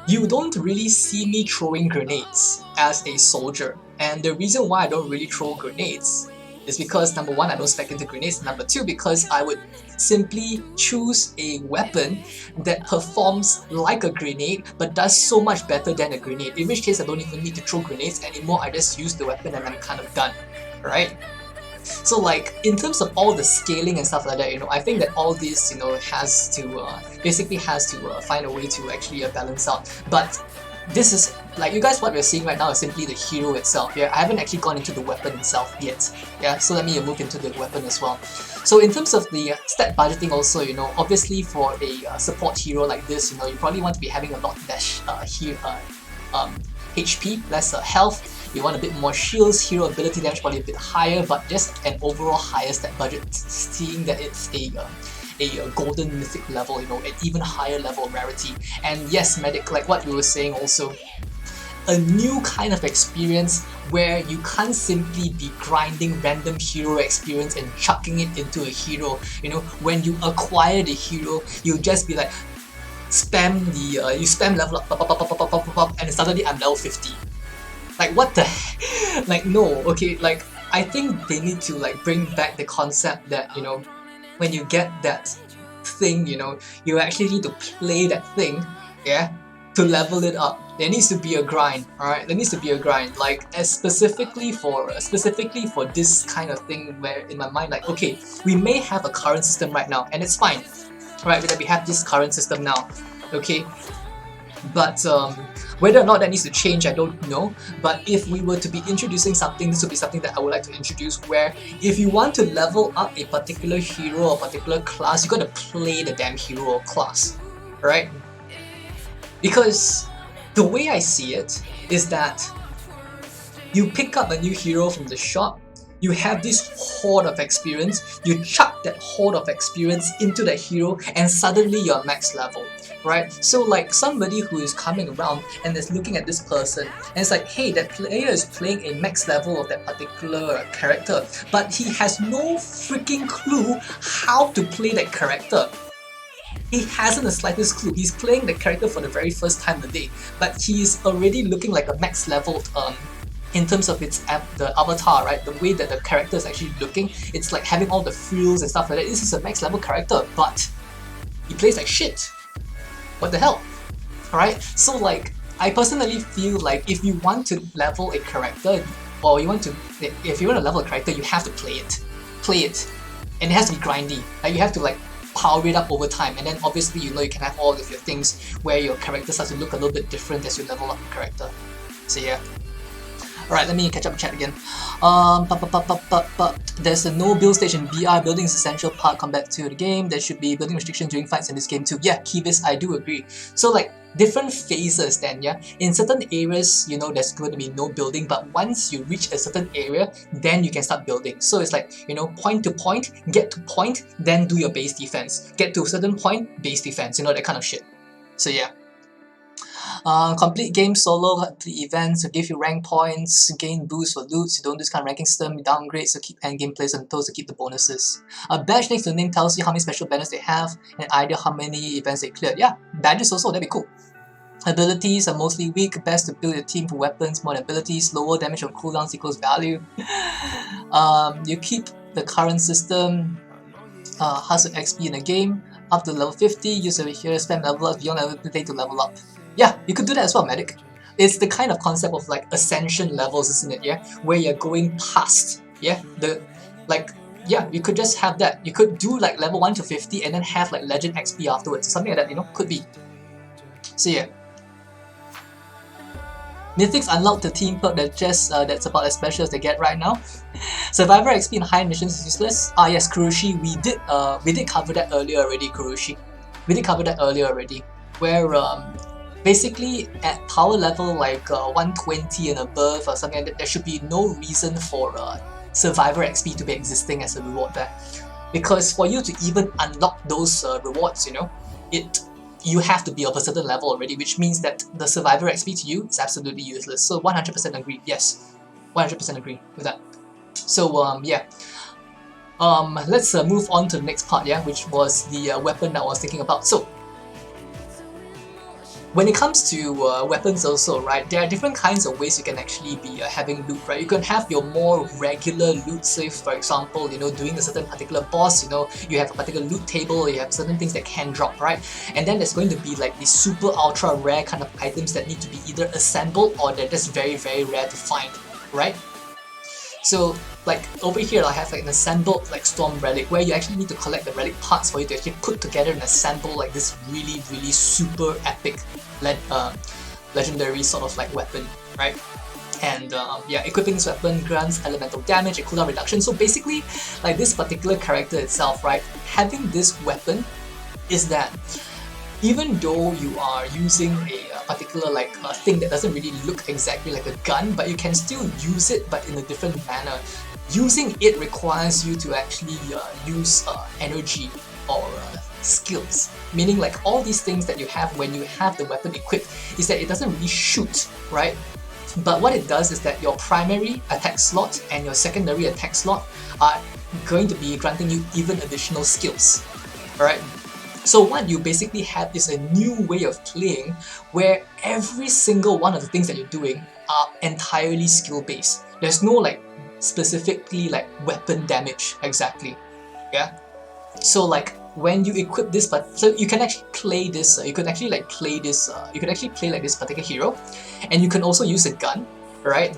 you don't really see me throwing grenades as a soldier, and the reason why I don't really throw grenades is because number one, I don't spec into grenades, number two, because I would simply choose a weapon that performs like a grenade but does so much better than a grenade, in which case I don't even need to throw grenades anymore, I just use the weapon and I'm kind of done, right? So like, in terms of all the scaling and stuff like that, you know, I think that all this, you know, has to basically find a way to actually balance out. But this is, like, you guys, what we're seeing right now is simply the hero itself. Yeah, I haven't actually gone into the weapon itself yet. Yeah, so let me move into the weapon as well. So in terms of the stat budgeting also, you know, obviously for a support hero like this, you know, you probably want to be having a lot less HP, less health. You want a bit more shields, hero ability damage probably a bit higher, but just an overall higher stat budget, seeing that it's a golden mythic level, you know, an even higher level of rarity. And yes, medic, like what we were saying also, a new kind of experience where you can't simply be grinding random hero experience and chucking it into a hero. You know, when you acquire the hero, you'll just be like, spam the, you spam level up, pop, and suddenly I'm level 50. Like, what the heck? Like, no, okay, like, I think they need to, like, bring back the concept that, you know, when you get that thing, you know, you actually need to play that thing, yeah, to level it up. There needs to be a grind, alright? There needs to be a grind, like, as specifically for this kind of thing, where in my mind, like, okay, we may have a current system right now, and it's fine, right, that we have this current system now, okay? But whether or not that needs to change, I don't know. But if we were to be introducing something, this would be something that I would like to introduce, where if you want to level up a particular hero or particular class, you gotta play the damn hero or class, right? Because the way I see it is that you pick up a new hero from the shop, You have this horde of experience, you chuck that horde of experience into that hero, and suddenly you're max level, right? So like somebody who is coming around and is looking at this person, and it's like, hey, that player is playing a max level of that particular character, but he has no freaking clue how to play that character. He hasn't the slightest clue. He's playing the character for the very first time of the day, but he's already looking like a max leveled in terms of its the avatar, right? The way that the character is actually looking, it's like having all the frills and stuff like that. This is a max level character, but he plays like shit. What the hell? Alright? So like, I personally feel like if you want to level a character, or if you want to level a character, you have to play it. Play it. And it has to be grindy. Like you have to like power it up over time, and then obviously you can have all of your things where your character starts to look a little bit different as you level up your character. So yeah. Alright, let me catch up chat again. There's a no build stage in BR. Building is an essential part combat to the game. There should be building restrictions during fights in this game too. Yeah, Kibis, I do agree. So like, different phases then, yeah? In certain areas, there's going to be no building, but once you reach a certain area, then you can start building. So it's like, point to point, get to point, then do your base defense. Get to a certain point, base defense, that kind of shit. So yeah. Complete game solo, complete events to give you rank points, gain boosts for loots. You don't do this kind of ranking system, downgrades to keep end game players on toes to keep the bonuses. A badge next to the name tells you how many special banners they have and an idea how many events they cleared. Yeah, badges also, that'd be cool. Abilities are mostly weak, best to build your team for weapons, more abilities, lower damage on cooldowns equals value. You keep the current system, hustle XP in the game, up to level 50, use a hero spam level up beyond level 50 to level up. Yeah, you could do that as well, Mythic. It's the kind of concept of like Ascension levels, isn't it? Yeah, where you're going past. Yeah, you could just have that. You could do like level 1 to 50 and then have like Legend XP afterwards, something like that. Could be. So yeah. Mythics unlocked the team perk that's about as special as they get right now. Survivor XP in high missions is useless. Ah yes, Kuroshi, we did cover that earlier already, Kuroshi. We did cover that earlier already, where basically at power level like 120 and above or something like that, there should be no reason for Survivor XP to be existing as a reward there. Because for you to even unlock those rewards, you have to be of a certain level already, which means that the Survivor XP to you is absolutely useless. So 100% agree, yes. 100% agree with that. So yeah. Let's move on to the next part, yeah, which was the weapon that I was thinking about. So when it comes to weapons also, right, there are different kinds of ways you can actually be having loot, right? You can have your more regular loot save, for example, doing a certain particular boss, you have a particular loot table, you have certain things that can drop, right? And then there's going to be like these super ultra rare kind of items that need to be either assembled or they're just very, very rare to find, right? So like over here I have like an assembled like Storm Relic where you actually need to collect the relic parts for you to actually put together and assemble like this really, really super epic legendary sort of like weapon, right? And yeah, equipping this weapon grants elemental damage and cooldown reduction. So basically, like this particular character itself, right, having this weapon is that even though you are using a particular like thing that doesn't really look exactly like a gun, but you can still use it but in a different manner. Using it requires you to actually use energy or skills, meaning like all these things that you have when you have the weapon equipped is that it doesn't really shoot, right? But what it does is that your primary attack slot and your secondary attack slot are going to be granting you even additional skills, alright? So what you basically have is a new way of playing where every single one of the things that you're doing are entirely skill based. There's no like specifically like weapon damage exactly, yeah? So like when you equip this, so you can actually play this, you could actually play like this particular hero, and you can also use a gun, right?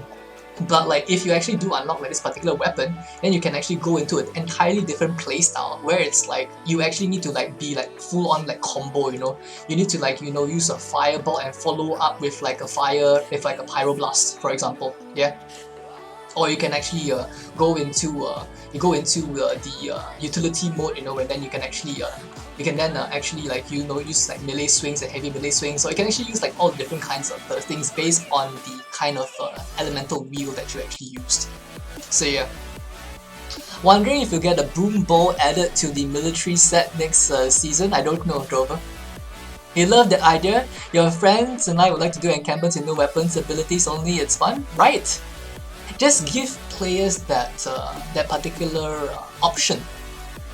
But like if you actually do unlock like this particular weapon, then you can actually go into an entirely different playstyle where it's like you actually need to like be like full on like combo, you need to like use a fireball and follow up with like a pyroblast, for example, yeah. Or you can actually go into the utility mode, and then you can actually use like melee swings and heavy melee swings. So you can actually use like all the different kinds of things based on the kind of elemental wheel that you actually used. So yeah. Wondering if you get a boom ball added to the military set next season? I don't know, Drover. You love that idea? Your friends and I would like to do encampments in no weapons, abilities only, it's fun? Right! Just give players that particular option.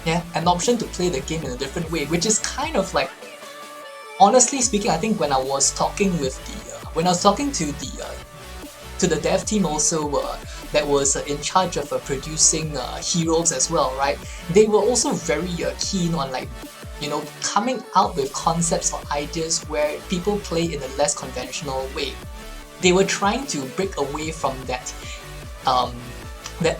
Yeah, an option to play the game in a different way, which is kind of like, honestly speaking, I think when I was talking with to the dev team also that was in charge of producing heroes as well, right? They were also very keen on like, you know, coming out with concepts or ideas where people play in a less conventional way. They were trying to break away from that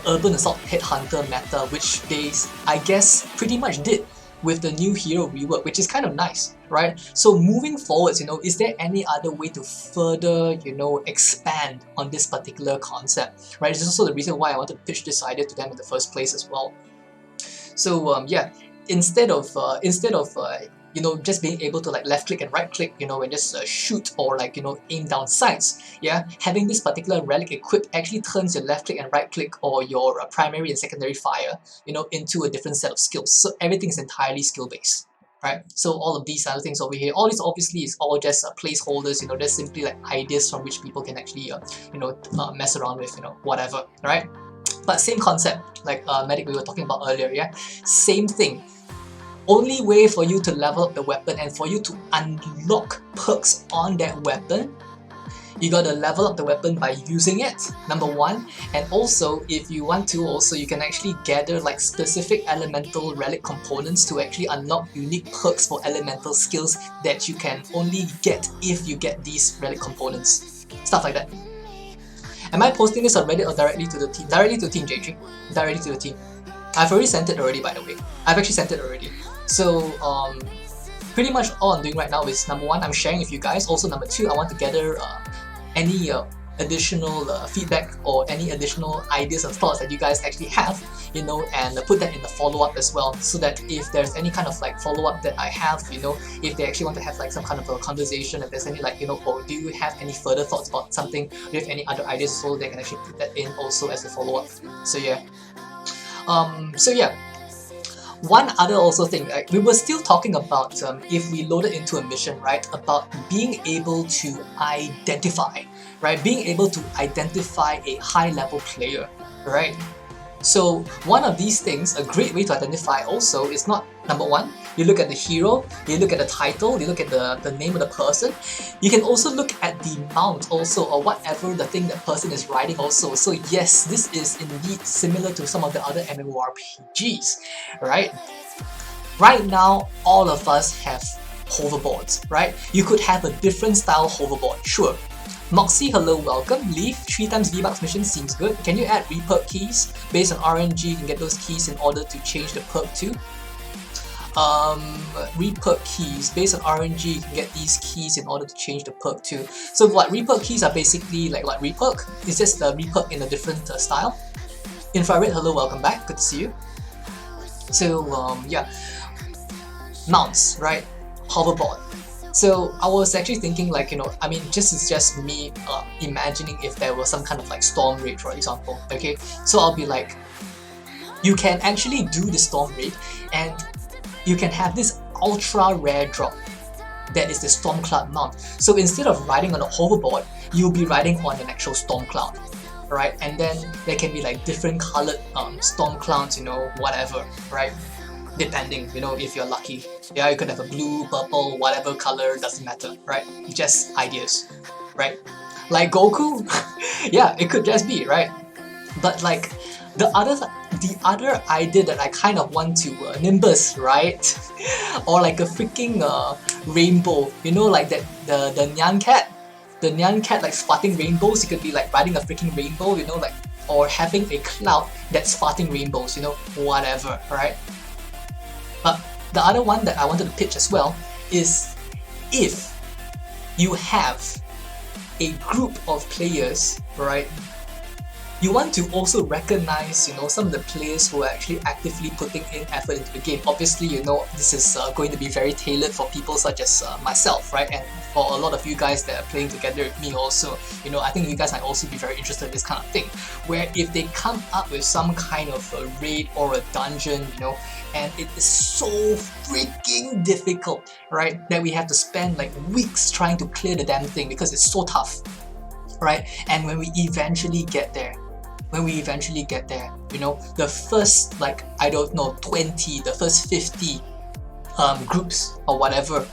urban assault headhunter meta, which they, I guess, pretty much did with the new hero rework, which is kind of nice, right? So moving forwards, you know, is there any other way to further, you know, expand on this particular concept, right? This is also the reason why I wanted to pitch this idea to them in the first place as well. So yeah, instead of you know, just being able to like left click and right click, you know, and just shoot or like, you know, aim down sights, yeah, having this particular relic equipped actually turns your left click and right click or your primary and secondary fire, you know, into a different set of skills. So everything's entirely skill based, right? So all of these other things over here, all this obviously is all just placeholders, you know, there's simply like ideas from which people can actually you know, mess around with, you know, whatever, right? But same concept, like Medic we were talking about earlier, yeah? Same thing. Only way for you to level up the weapon and for you to unlock perks on that weapon, you gotta level up the weapon by using it, number one. And also, if you want to, also you can actually gather like specific elemental relic components to actually unlock unique perks for elemental skills that you can only get if you get these relic components. Stuff like that. Am I posting this on Reddit or directly to the team? Directly to the team, JG. Directly to the team. I've already sent it already, by the way. I've actually sent it already. So pretty much all I'm doing right now is, number one, I'm sharing with you guys. Also, number two, I want to gather any additional feedback or any additional ideas or thoughts that you guys actually have, you know, and put that in the follow-up as well, so that if there's any kind of like follow-up that I have, you know, if they actually want to have like some kind of a conversation, if there's any like, you know, or do you have any further thoughts about something, do you have any other ideas, so they can actually put that in also as a follow-up. So yeah. One other also thing, like, we were still talking about if we loaded into a mission, right, about being able to identify, right, being able to identify a high-level player, right? So one of these things, a great way to identify also is not, number one, you look at the hero, you look at the title, you look at the name of the person. You can also look at the mount also, or whatever the thing that person is riding also. So yes, this is indeed similar to some of the other MMORPGs, right? Right now, all of us have hoverboards, right? You could have a different style hoverboard, sure. Moxie, hello, welcome. Leaf, 3 times V-Bucks mission seems good. Can you add reperk keys? Based on RNG, you can get those keys in order to change the perk too. Reperk keys, based on RNG, you can get these keys in order to change the perk too. So what reperk keys are basically like what reperk? It's just the reperk in a different style. Infrared, hello, welcome back. Good to see you. So yeah, mounts, right? Hoverboard. So I was actually thinking, like, you know, I mean, this is just me imagining if there was some kind of like storm raid, for example. Okay, so I'll be like, you can actually do the storm raid and you can have this ultra rare drop that is the storm cloud mount. So instead of riding on a hoverboard, you'll be riding on an actual storm cloud, right? And then there can be like different colored storm clouds, you know, whatever, right? Depending, you know, if you're lucky. Yeah, you could have a blue, purple, whatever color, doesn't matter, right? Just ideas, right? Like Goku? Yeah, it could just be, right? But like, the other idea that I kind of want to, Nimbus, right? Or like a freaking rainbow, you know, like that, the Nyan Cat? The Nyan Cat like farting rainbows, you could be like riding a freaking rainbow, you know, like, or having a cloud that's farting rainbows, you know, whatever, right? But the other one that I wanted to pitch as well is if you have a group of players, right? You want to also recognize, you know, some of the players who are actually actively putting in effort into the game. Obviously, you know, this is going to be very tailored for people such as myself, right? And or a lot of you guys that are playing together with me also, you know, I think you guys might also be very interested in this kind of thing, where if they come up with some kind of a raid or a dungeon, you know, and it is so freaking difficult, right, that we have to spend like weeks trying to clear the damn thing because it's so tough, right? And when we eventually get there, you know, the first, like, I don't know, 20, the first 50 groups or whatever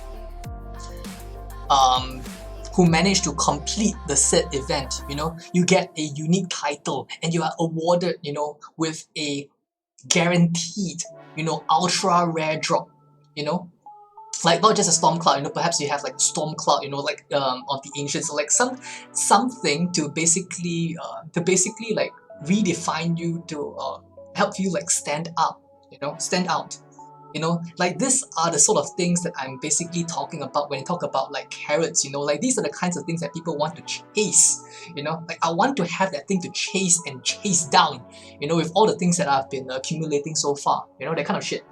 who manage to complete the said event, you know, you get a unique title and you are awarded, you know, with a guaranteed, you know, ultra rare drop, you know, like not just a storm cloud, you know, perhaps you have like storm cloud, you know, like on the ancients, so like something to basically like redefine you, to help you like stand up, you know, stand out. You know, like these are the sort of things that I'm basically talking about when I talk about like carrots, you know, like these are the kinds of things that people want to chase, you know, like I want to have that thing to chase and chase down, you know, with all the things that I've been accumulating so far, you know, that kind of shit.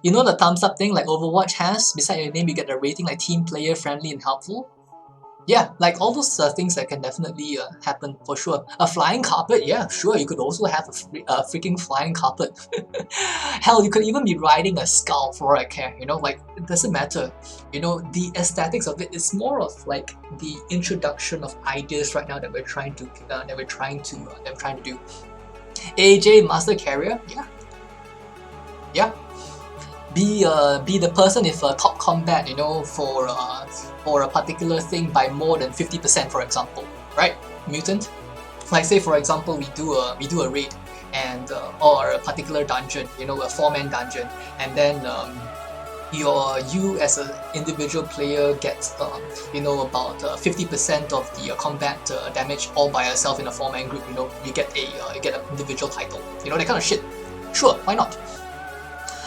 You know the thumbs up thing like Overwatch has? Beside your name you get the rating like team player, friendly and helpful. Yeah, like all those things that can definitely happen for sure. A flying carpet, yeah, sure, you could also have a freaking flying carpet. Hell, you could even be riding a skull for all I care, you know, like it doesn't matter. You know, the aesthetics of it is more of like the introduction of ideas right now that we're trying to do. AJ Master Carrier, yeah. Be the person if top combat, you know, for a particular thing by more than 50%, for example, right? Mutant, like say for example we do a raid and or a particular dungeon, you know, a 4-man dungeon, and then you as an individual player gets you know, about 50% of the combat damage all by yourself in a 4-man group, you know, you get an individual title, you know, that kind of shit. Sure, why not?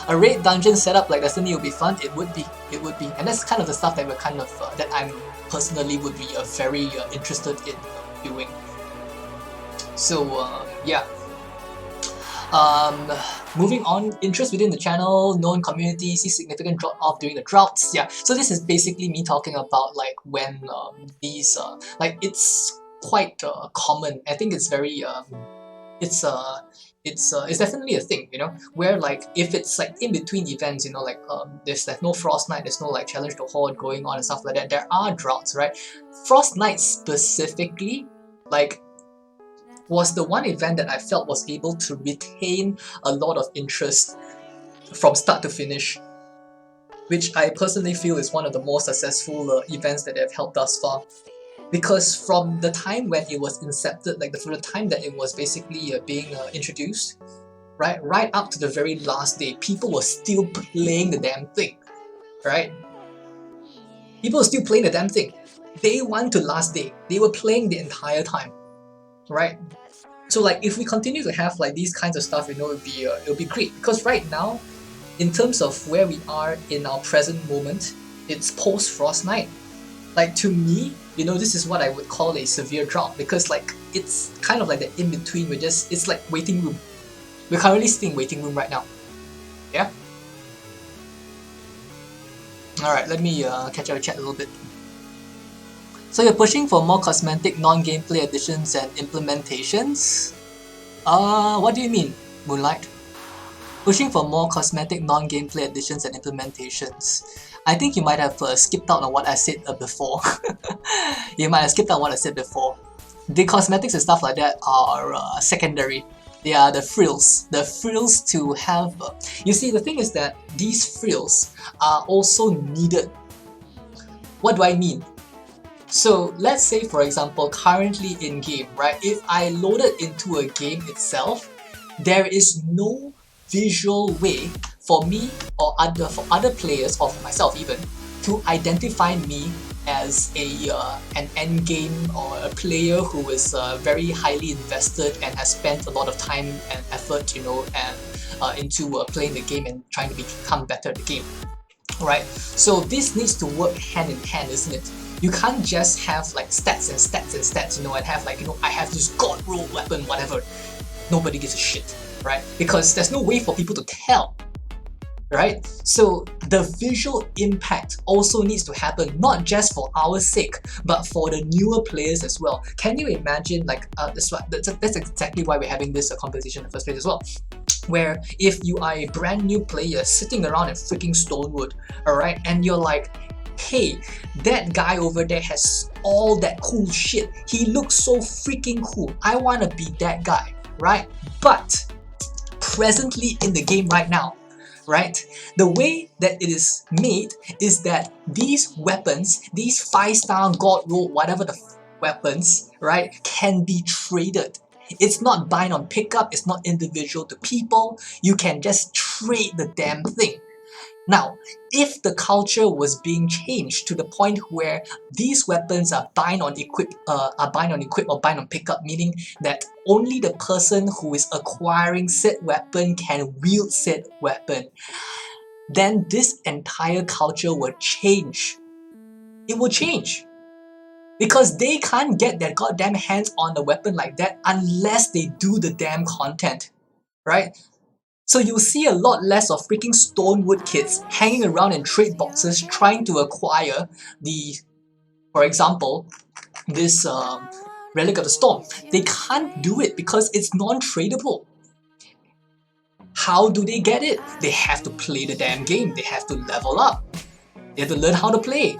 A raid dungeon setup like Destiny would be fun. It would be, and that's kind of the stuff that we're kind of that I'm personally would be very interested in doing. So yeah. Moving on, interest within the channel, known community, see significant drop off during the droughts. Yeah, so this is basically me talking about like when these like it's quite common. I think it's very it's definitely a thing, you know, where like if it's like in between events, you know, like there's no Frostnite, there's no like challenge to horde going on and stuff like that, there are droughts, right? Frostnite specifically, like, was the one event that I felt was able to retain a lot of interest from start to finish, which I personally feel is one of the more successful events that they've held thus far. Because from the time when it was incepted, like from the time that it was basically being introduced, right up to the very last day, people were still playing the damn thing, right? People were still playing the damn thing. Day 1 to last day, they were playing the entire time, right? So like if we continue to have like these kinds of stuff, you know, it'll be great. Because right now, in terms of where we are in our present moment, it's post Frostnite. Like to me, you know, this is what I would call a severe drought, because like it's kind of like the in between. It's like waiting room. We're currently sitting in waiting room right now. Yeah. All right, let me catch up the chat a little bit. So you're pushing for more cosmetic non-gameplay additions and implementations? What do you mean, Moonlight? Pushing for more cosmetic non-gameplay additions and implementations. I think you might have skipped out on what I said before. You might have skipped out what I said before. The cosmetics and stuff like that are secondary. They are the frills. The frills to have... you see, the thing is that these frills are also needed. What do I mean? So let's say, for example, currently in game, right? If I loaded into a game itself, there is no visual way for me or for other players, or for myself even, to identify me as an end game or a player who is very highly invested and has spent a lot of time and effort, you know, and into playing the game and trying to become better at the game, right? So this needs to work hand in hand, isn't it? You can't just have like stats and stats and stats, you know, and have like, you know, I have this god roll weapon, whatever. Nobody gives a shit, right? Because there's no way for people to tell right? So the visual impact also needs to happen, not just for our sake, but for the newer players as well. Can you imagine, like, that's exactly why we're having this conversation in the first place as well, where if you are a brand new player sitting around in freaking Stonewood, alright, and you're like, hey, that guy over there has all that cool shit, he looks so freaking cool, I want to be that guy, right? But presently in the game right now, right, the way that it is made is that these weapons, these 5-star god roll, whatever the weapons, right, can be traded. It's not bind on pickup, it's not individual to people, you can just trade the damn thing. Now, if the culture was being changed to the point where these weapons are bind on equip or bind on pickup, meaning that only the person who is acquiring said weapon can wield said weapon, then this entire culture will change. It will change. Because they can't get their goddamn hands on the weapon like that unless they do the damn content, right? So you'll see a lot less of freaking Stonewood kids hanging around in trade boxes trying to acquire the, for example, this Relic of the Storm. They can't do it because it's non-tradable. How do they get it? They have to play the damn game. They have to level up. They have to learn how to play.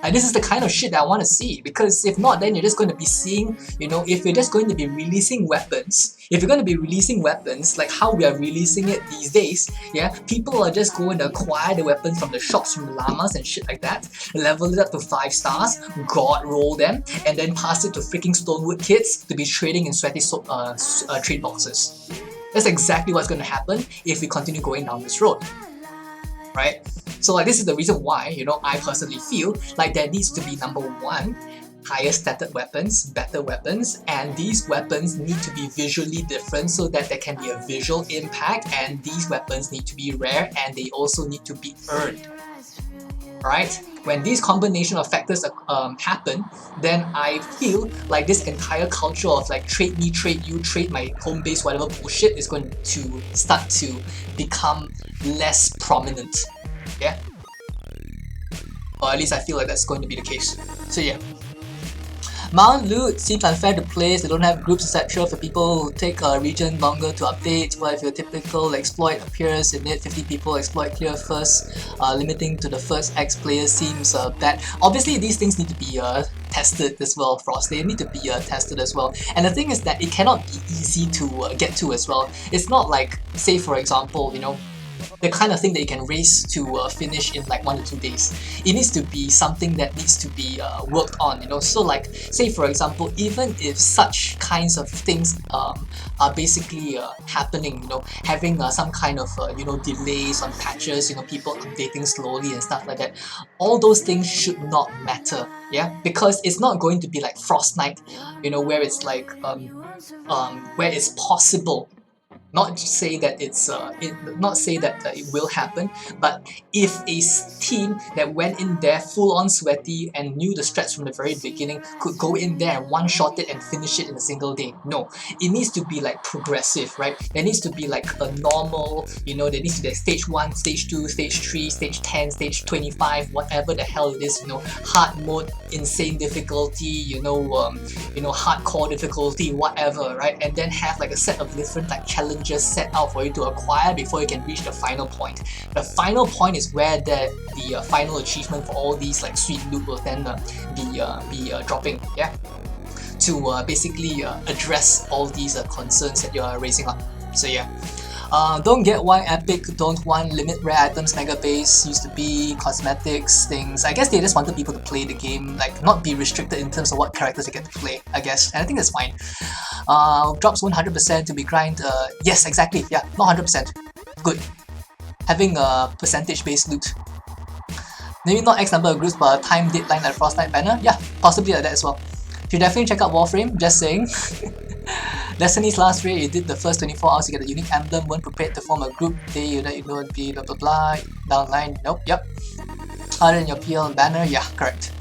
And this is the kind of shit that I want to see, because if not, then you're just going to be seeing, you know, if you're just going to be releasing weapons, like how we are releasing it these days, yeah, people are just going to acquire the weapons from the shops, from llamas and shit like that, level it up to 5 stars, god roll them, and then pass it to freaking Stonewood kids to be trading in sweaty trade boxes. That's exactly what's going to happen if we continue going down this road, right? So like, this is the reason why, you know, I personally feel like there needs to be, number one, higher stated weapons, better weapons, and these weapons need to be visually different so that there can be a visual impact, and these weapons need to be rare and they also need to be earned, right? When these combination of factors happen, then I feel like this entire culture of like trade me, trade you, trade my home base, whatever bullshit is going to start to become less prominent. Yeah? Or at least I feel like that's going to be the case. So yeah. Mount Loot seems unfair to players. They don't have groups etc. for people who take a region longer to update. What if your typical exploit appears in it, 50 people exploit clear first, limiting to the first X players seems bad. Obviously these things need to be tested as well, Frost. They need to be tested as well. And the thing is that it cannot be easy to get to as well. It's not like, say for example, you know, the kind of thing that you can race to finish in like 1 to 2 days. It needs to be something that needs to be worked on, you know. So like, say for example, even if such kinds of things are basically happening, you know, having some kind of you know, delays on patches, you know, people updating slowly and stuff like that, all those things should not matter, yeah, because it's not going to be like Frostnite, you know, where it's like where it's possible. Not say that it's it will happen, but if a team that went in there full on sweaty and knew the strats from the very beginning could go in there and one-shot it and finish it in a single day. No, it needs to be like progressive, right? There needs to be like a normal, you know, there needs to be like stage 1, stage 2, stage 3, stage 10, stage 25, whatever the hell it is, you know, hard mode, insane difficulty, you know, hardcore difficulty, whatever, right? And then have like a set of different like challenges set out for you to acquire before you can reach the final point. The final point is where the final achievement for all these like sweet loot will then be dropping, yeah, to basically address all these concerns that you're raising up. So yeah. Don't get why Epic don't want limit rare items, mega base, used to be cosmetics, things. I guess they just wanted people to play the game, like not be restricted in terms of what characters they get to play, I guess. And I think that's fine. Drops 100% to be grind. Yes, exactly. Yeah, not 100%. Good. Having a percentage-based loot. Maybe not X number of groups, but a time deadline like Frostnite banner. Yeah, possibly like that as well. Should definitely check out Warframe, just saying. Destiny's last raid, you did the first 24 hours to get a unique emblem, weren't prepared to form a group, you know it'd be blah blah blah, downline, nope, yep. Other than your PL banner, yeah, correct.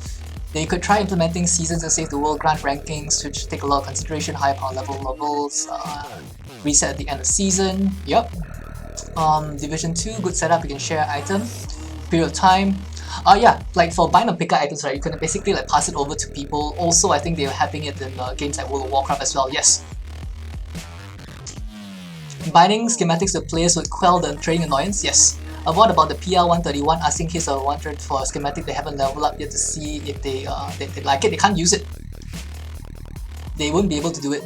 Then you could try implementing seasons and save the world grant rankings, which take a lot of consideration, higher power levels, reset at the end of season, yep. Division 2, good setup, you can share item. Period of time. Yeah, like for bind and picker items, right, you can basically like pass it over to people. Also, I think they're having it in games like World of Warcraft as well, yes. Binding schematics to players would quell the trading annoyance, yes. What about the PR131 asking his or wanted for a schematic they haven't leveled up yet to see if they like it? They can't use it. They won't be able to do it.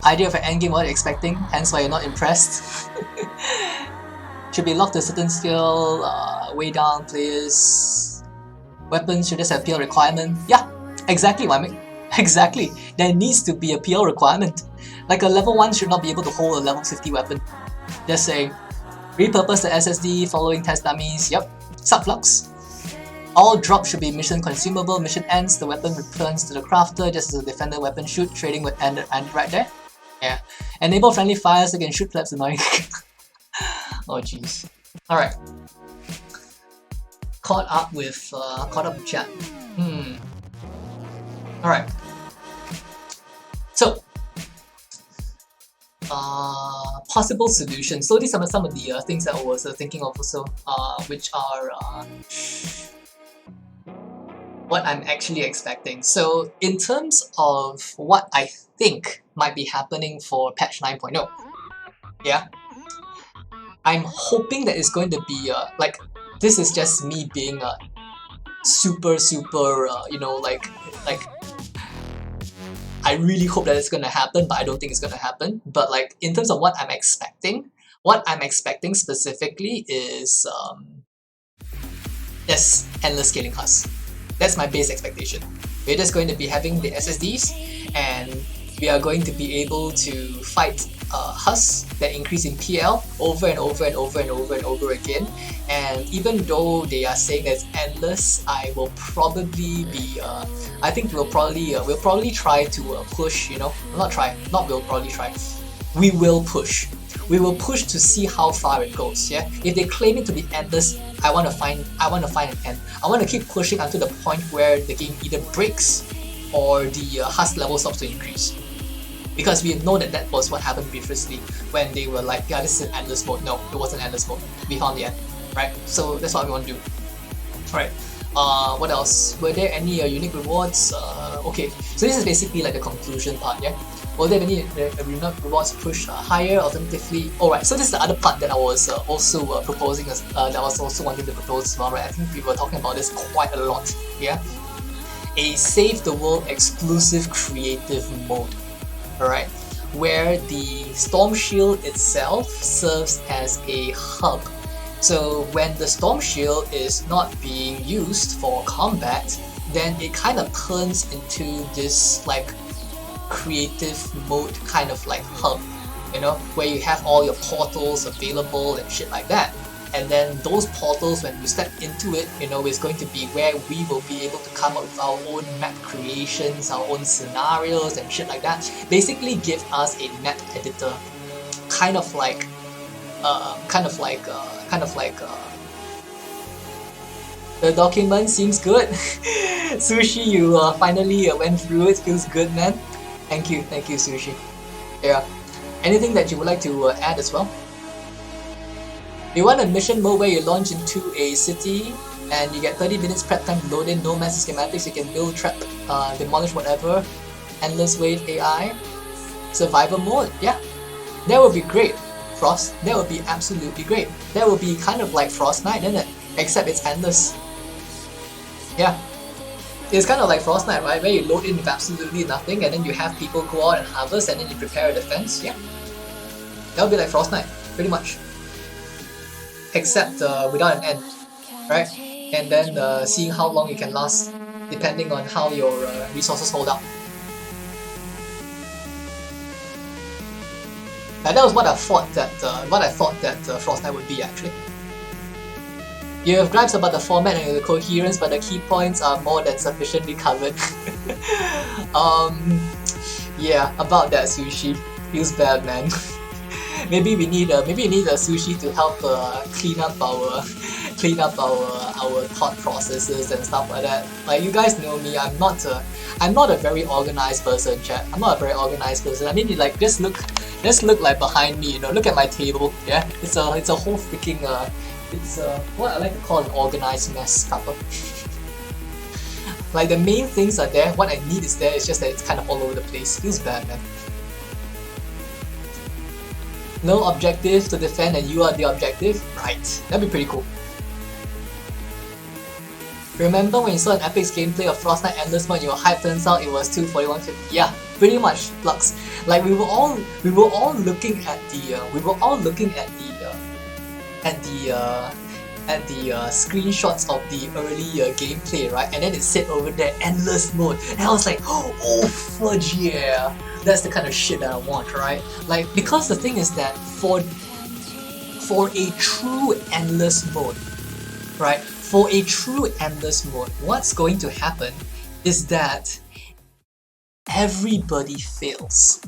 Idea of an endgame, what are you expecting? Hence why you're not impressed. Should be locked to a certain skill, way down players. Weapons should just have PL requirement. Yeah, exactly, Mimik. Exactly. There needs to be a PL requirement. Like a level 1 should not be able to hold a level 50 weapon. Just saying. Repurpose the SSD following test dummies. Yep. Subflux. All drops should be mission consumable. Mission ends, the weapon returns to the crafter just as the defender weapon shoot. Trading with ended right there. Yeah. Enable friendly fire so you can shoot plebs annoying. Oh jeez. Alright. Caught up with chat. Alright. So possible solutions. So these are some of the things that I was thinking of also, which are what I'm actually expecting. So in terms of what I think might be happening for patch 9.0, yeah, I'm hoping that it's going to be like, this is just me being super you know, like I really hope that it's gonna happen, but I don't think it's gonna happen. But like in terms of what I'm expecting specifically is yes, endless scaling husk. That's my base expectation. We're just going to be having the SSDs, and we are going to be able to fight husks that increase in PL over and over and over and over and over again. And even though they are saying that it's endless, I will probably be I think we'll probably try to push, you know, we will push. We will push to see how far it goes. Yeah, if they claim it to be endless, I want to find an end. I want to keep pushing until the point where the game either breaks or the husk level stops to increase. Because we know that was what happened previously when they were like, yeah, this is an endless mode. No, it wasn't endless mode. We found the end, right? So that's what we want to do. Alright. What else? Were there any unique rewards? Okay, so this is basically like the conclusion part, yeah? Were there any unique rewards pushed higher? Alternatively, alright, so this is the other part that I was also proposing, that I was also wanting to propose as well, right? I think we were talking about this quite a lot, yeah? A Save the World exclusive creative mode, alright? Where the Storm Shield itself serves as a hub. So when the Storm Shield is not being used for combat, then it kind of turns into this like creative mode kind of like hub, you know, where you have all your portals available and shit like that. And then those portals, when you step into it, you know, is going to be where we will be able to come up with our own map creations, our own scenarios and shit like that. Basically give us a map editor, kind of like the document seems good. Sushi, you finally went through it. Feels good, man. Thank you, Sushi. Yeah. Anything that you would like to add as well? You want a mission mode where you launch into a city and you get 30 minutes prep time to load in, no massive schematics, you can build, trap, demolish whatever, endless wave AI, survivor mode, yeah. That would be great, Frost. That would be absolutely great. That would be kind of like Frostnite, isn't it? Except it's endless. Yeah. It's kind of like Frostnite, right? Where you load in with absolutely nothing and then you have people go out and harvest and then you prepare a defense, yeah. That would be like Frostnite, pretty much. Except without an end, right? And then seeing how long you can last depending on how your resources hold up. And that was what I thought that Frostnite would be actually. You have gripes about the format and the coherence, but the key points are more than sufficiently covered. Yeah, about that, Sushi. Feels bad, man. Maybe we need a Sushi to help clean up clean up our thought processes and stuff like that. Like, you guys know me, I'm not a very organized person, chat. I'm not a very organized person. I mean, like, just look like behind me, you know, look at my table, yeah? It's a whole freaking it's what I like to call an organized mess, kappa. Like, the main things are there, what I need is there, it's just that it's kind of all over the place. Feels bad, man. No objective to defend and you are the objective? Right, that'd be pretty cool. Remember when you saw an Epic's gameplay of Frostnite Endless Mode and your hype turns out it was 241.50? Yeah, pretty much, Lux. Like, we were all looking at the screenshots of the early gameplay, right? And then it said over there endless mode, and I was like, oh fudge, yeah, that's the kind of shit that I want, right? Like, because the thing is that for a true endless mode, right? For a true endless mode, what's going to happen is that everybody fails.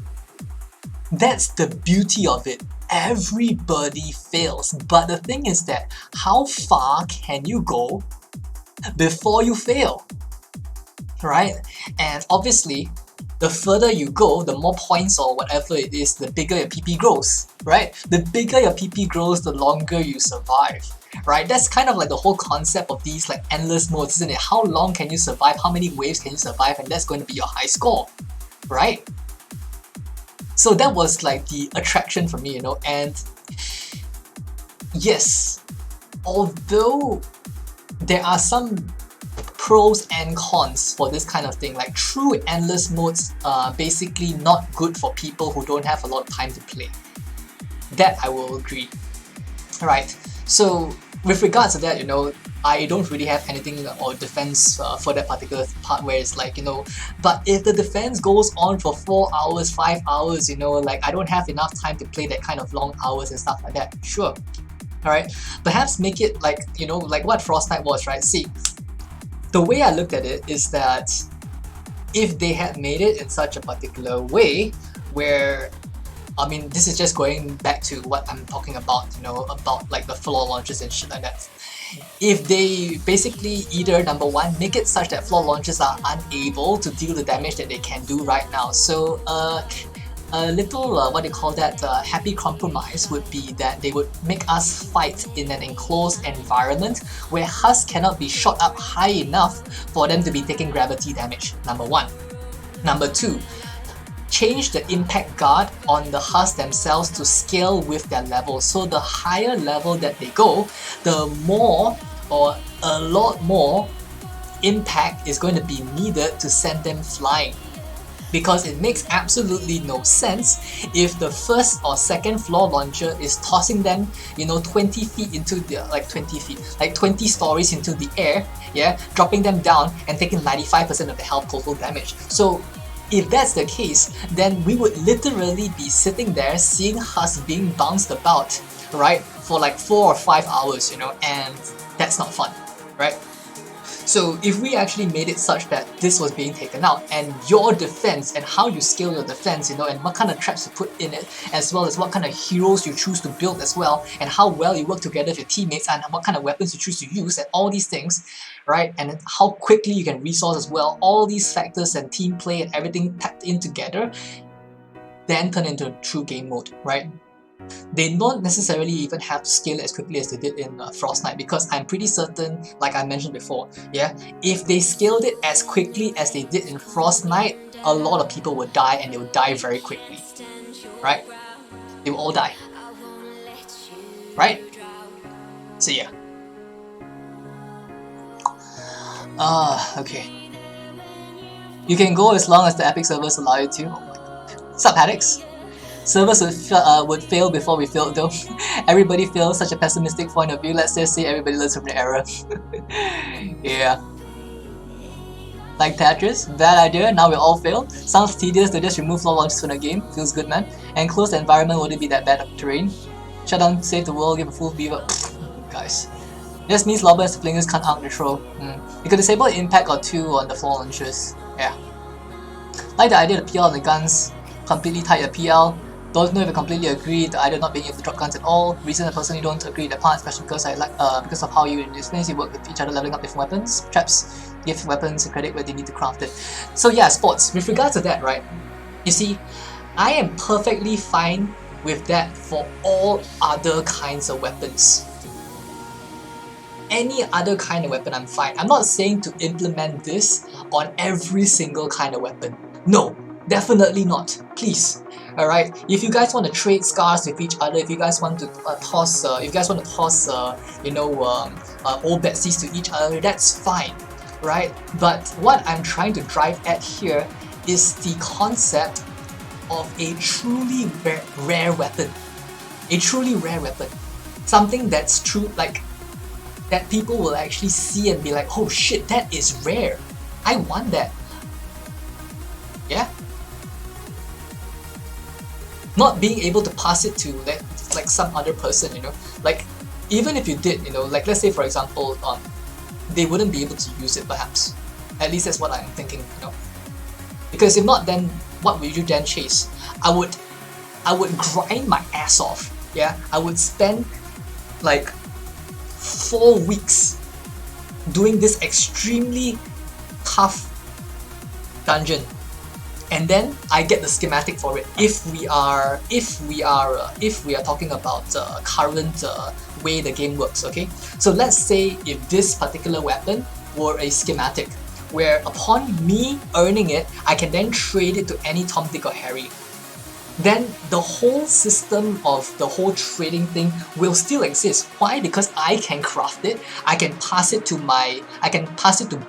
That's the beauty of it. Everybody fails. But the thing is that how far can you go before you fail? Right? And obviously, the further you go, the more points or whatever it is, the bigger your PP grows. Right? The bigger your PP grows, the longer you survive. Right? That's kind of like the whole concept of these like endless modes, isn't it? How long can you survive? How many waves can you survive? And that's going to be your high score. Right? So that was like the attraction for me, you know, and yes, although there are some pros and cons for this kind of thing, like true endless modes are basically not good for people who don't have a lot of time to play. That I will agree. Right, so with regards to that, you know, I don't really have anything or defense for that particular part where it's like, you know, but if the defense goes on for 4 hours, 5 hours, you know, like I don't have enough time to play that kind of long hours and stuff like that, sure. Alright, perhaps make it like, you know, like what Frostnite was, right? See, the way I looked at it is that if they had made it in such a particular way where, I mean, this is just going back to what I'm talking about, you know, about like the floor launches and shit like that. If they basically either, number one, make it such that floor launches are unable to deal the damage that they can do right now. So a little, what do you call that, happy compromise would be that they would make us fight in an enclosed environment where husks cannot be shot up high enough for them to be taking gravity damage, number one. Number two, change the impact guard on the husks themselves to scale with their level. So the higher level that they go, the more or a lot more impact is going to be needed to send them flying. Because it makes absolutely no sense if the first or second floor launcher is tossing them, you know, 20 feet into the, like 20 stories into the air, yeah, dropping them down and taking 95% of the health total damage. So if that's the case, then we would literally be sitting there seeing husks being bounced about, right, for like 4 or 5 hours, you know, and that's not fun, right? So if we actually made it such that this was being taken out, and your defense and how you scale your defense, you know, and what kind of traps you put in it, as well as what kind of heroes you choose to build as well, and how well you work together with your teammates, and what kind of weapons you choose to use, and all these things, right, and how quickly you can resource as well, all these factors and team play and everything packed in together, then turn into a true game mode, right? They don't necessarily even have to scale it as quickly as they did in Frostnite, because I'm pretty certain, like I mentioned before, yeah, if they scaled it as quickly as they did in Frostnite, a lot of people would die, and they would die very quickly, right? They will all die, right? So yeah. Okay. You can go as long as the Epic servers allow you to. Oh my god. Sup, Haddix? Servers would fail before we failed though. Everybody fails, such a pessimistic point of view. Let's just say everybody learns from the error. Yeah. Like Tetris, bad idea, now we all failed. Sounds tedious to just remove floor launches from the game. Feels good, man. Enclosed environment wouldn't be that bad of terrain. Shut down, save the world, give a full beaver. Guys. This means Lobber and Splingers can't arc the throw. You could disable an impact or two on the floor launchers. Yeah. Like the idea of the PL on the guns. Completely tight the PL. Don't know if I completely agree to either not being able to drop guns at all. Reason I personally don't agree that part, especially because I like because of how you in this place you work with each other, leveling up different weapons, traps, give weapons credit where they need to craft it. So yeah, sports. With regards to that, right? You see, I am perfectly fine with that for all other kinds of weapons. Any other kind of weapon, I'm fine. I'm not saying to implement this on every single kind of weapon. No, definitely not. Please. Alright, if you guys want to trade scars with each other, if you guys want to toss, old Betsies to each other, that's fine, right? But what I'm trying to drive at here is the concept of a truly rare weapon. A truly rare weapon. Something that's true, like, that people will actually see and be like, oh shit, that is rare. I want that. Yeah? Not being able to pass it to like some other person, you know, like even if you did, you know, like let's say for example, they wouldn't be able to use it perhaps. At least that's what I'm thinking, you know. Because if not, then what would you then chase? I would grind my ass off. Yeah, I would spend like 4 weeks doing this extremely tough dungeon. And then I get the schematic for it. If we are talking about current way the game works, okay. So let's say if this particular weapon were a schematic, where upon me earning it, I can then trade it to any Tom, Dick, or Harry. Then the whole system of the whole trading thing will still exist. Why? Because I can craft it. I can pass it to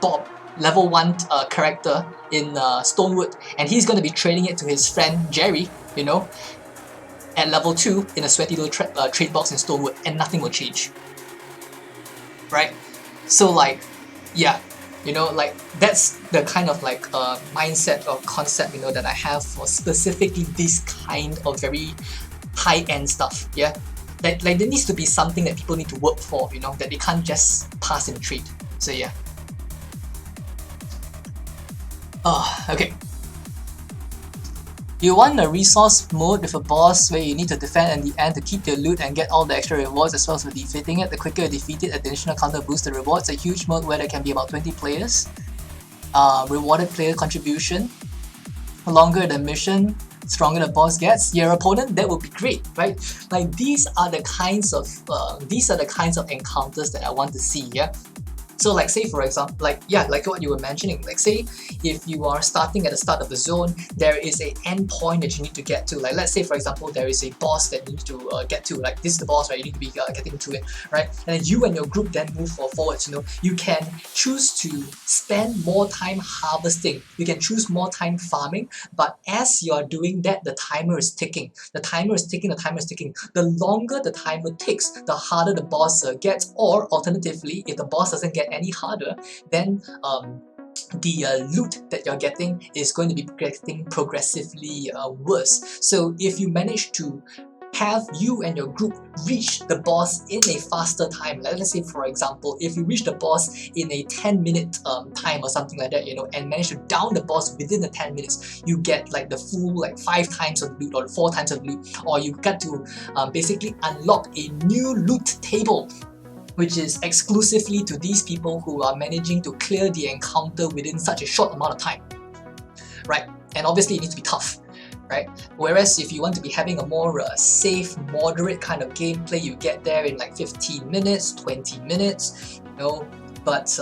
Bob, level 1 character in Stonewood, and he's going to be trading it to his friend Jerry, you know, at level 2 in a sweaty little trade box in Stonewood, and nothing will change. Right? So like, yeah, you know, like that's the kind of like mindset or concept, you know, that I have for specifically this kind of very high-end stuff. Yeah, like there needs to be something that people need to work for, you know, that they can't just pass and trade. So yeah. Okay. You want a resource mode with a boss where you need to defend in the end to keep your loot and get all the extra rewards as well as for defeating it. The quicker you defeat it, additional counter boosts the rewards. A huge mode where there can be about 20 players. Rewarded player contribution. The longer the mission, stronger the boss gets. Your opponent, that would be great, right? Like these are the kinds of encounters that I want to see. Yeah. So like say for example, like what you were mentioning, like say if you are starting at the start of the zone, there is an end point that you need to get to. Like let's say for example, there is a boss that you need to get to, like this is the boss, right? You need to be getting to it, right? And then you and your group then move forwards, you know. You can choose to spend more time harvesting, you can choose more time farming, but as you are doing that, the timer is ticking. The timer is ticking, the timer is ticking. The longer the timer ticks, the harder the boss gets, or alternatively, if the boss doesn't get any harder, then the loot that you're getting is going to be getting progressively worse. So if you manage to have you and your group reach the boss in a faster time, like let's say for example, if you reach the boss in a 10-minute time or something like that, you know, and manage to down the boss within the 10 minutes, you get like the full like 5 times of loot or 4 times of loot, or you get to basically unlock a new loot table, which is exclusively to these people who are managing to clear the encounter within such a short amount of time, right? And obviously it needs to be tough, right? Whereas if you want to be having a more safe, moderate kind of gameplay, you get there in like 15 minutes, 20 minutes, you know, but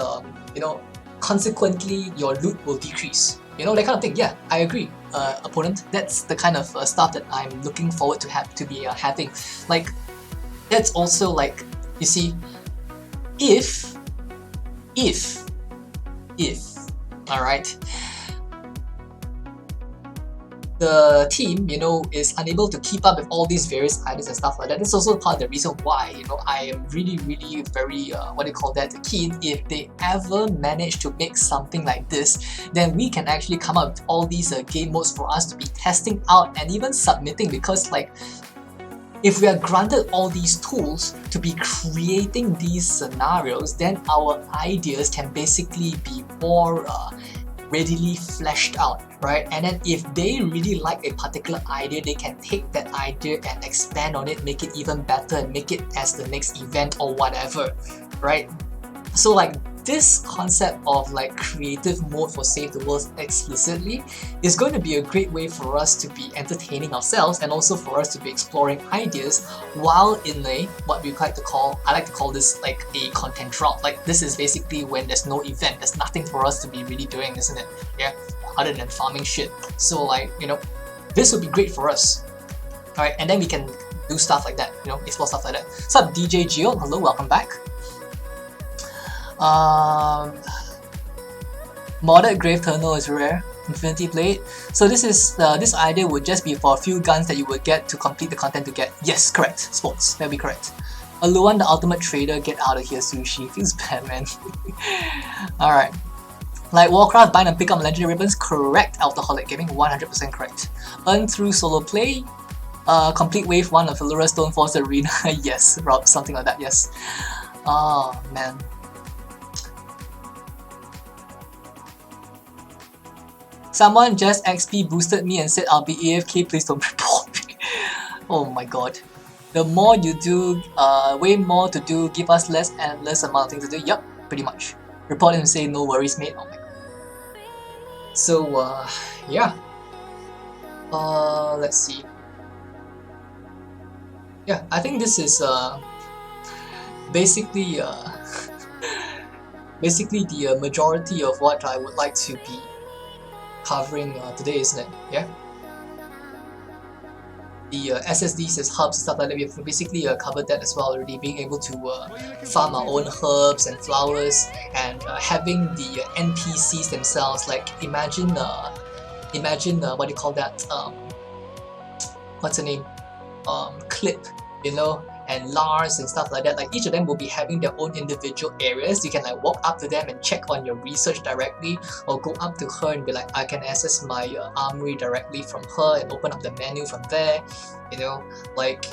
you know, consequently your loot will decrease, you know, that kind of thing. Yeah, I agree, opponent. That's the kind of stuff that I'm looking forward to be having. Like, that's also like, you see, if alright, the team, you know, is unable to keep up with all these various items and stuff like that, that's also part of the reason why, you know, I am really very keen. If they ever manage to make something like this, then we can actually come up with all these game modes for us to be testing out and even submitting, because like, if we are granted all these tools to be creating these scenarios, then our ideas can basically be more readily fleshed out, right? And then if they really like a particular idea, they can take that idea and expand on it, make it even better, and make it as the next event or whatever, right? So like this concept of like creative mode for Save the World explicitly is going to be a great way for us to be entertaining ourselves and also for us to be exploring ideas while in a what we like to call, I like to call this like a content drought. Like this is basically when there's no event, there's nothing for us to be really doing, isn't it? Yeah, other than farming shit. So like, you know, this would be great for us. Alright, and then we can do stuff like that, you know, explore stuff like that. What's up, DJ Gio? Hello, welcome back. Modded Grave Tunnel is rare. Infinity Blade. So this is this idea would just be for a few guns that you would get to complete the content to get. Yes, correct. Sports. That'd be correct. Aluan, the ultimate trader. Get out of here, Sushi. Feels bad, man. Alright. Like Warcraft, bind and pick up legendary ribbons. Correct. Alcoholic Gaming. 100% correct. Earn through solo play. Complete wave 1 of Allura Stoneforge Arena. Yes, Rob. Something like that. Yes. Oh, man. Someone just XP boosted me and said I'll be AFK, please don't report me. Oh my god. The more you do, way more to do, give us less and less amount of things to do. Yup, pretty much. Report him and say no worries mate. Oh my god. So yeah. Let's see. Yeah, I think this is basically basically the majority of what I would like to be covering today, isn't it? Yeah. The SSDs as hubs and stuff like that, we've basically covered that as well already. Being able to farm our own herbs and flowers, and having the NPCs themselves. Like imagine what do you call that? What's the name? Clip, you know, and Lars and stuff like that. Like each of them will be having their own individual areas. You can like walk up to them and check on your research directly, or go up to her and be like, I can access my armory directly from her and open up the menu from there. You know, like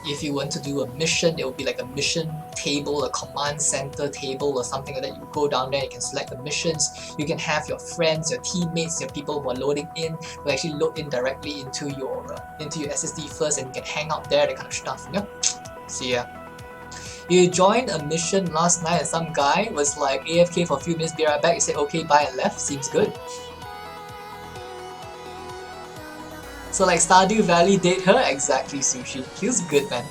if you want to do a mission, it will be like a mission table, a command center table or something like that. You go down there, you can select the missions. You can have your friends, your teammates, your people who are loading in, who actually load in directly into your SSD first, and you can hang out there, that kind of stuff, you know? So yeah. You joined a mission last night and some guy was like AFK for a few minutes, be right back. You said okay, bye, and left. Seems good. So like Stardew Valley date her? Exactly, Sushi. Feels good, man.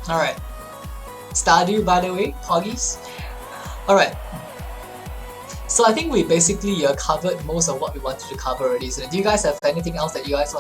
Alright. Stardew, by the way, Poggies. Alright. So I think we basically covered most of what we wanted to cover already. So do you guys have anything else that you guys want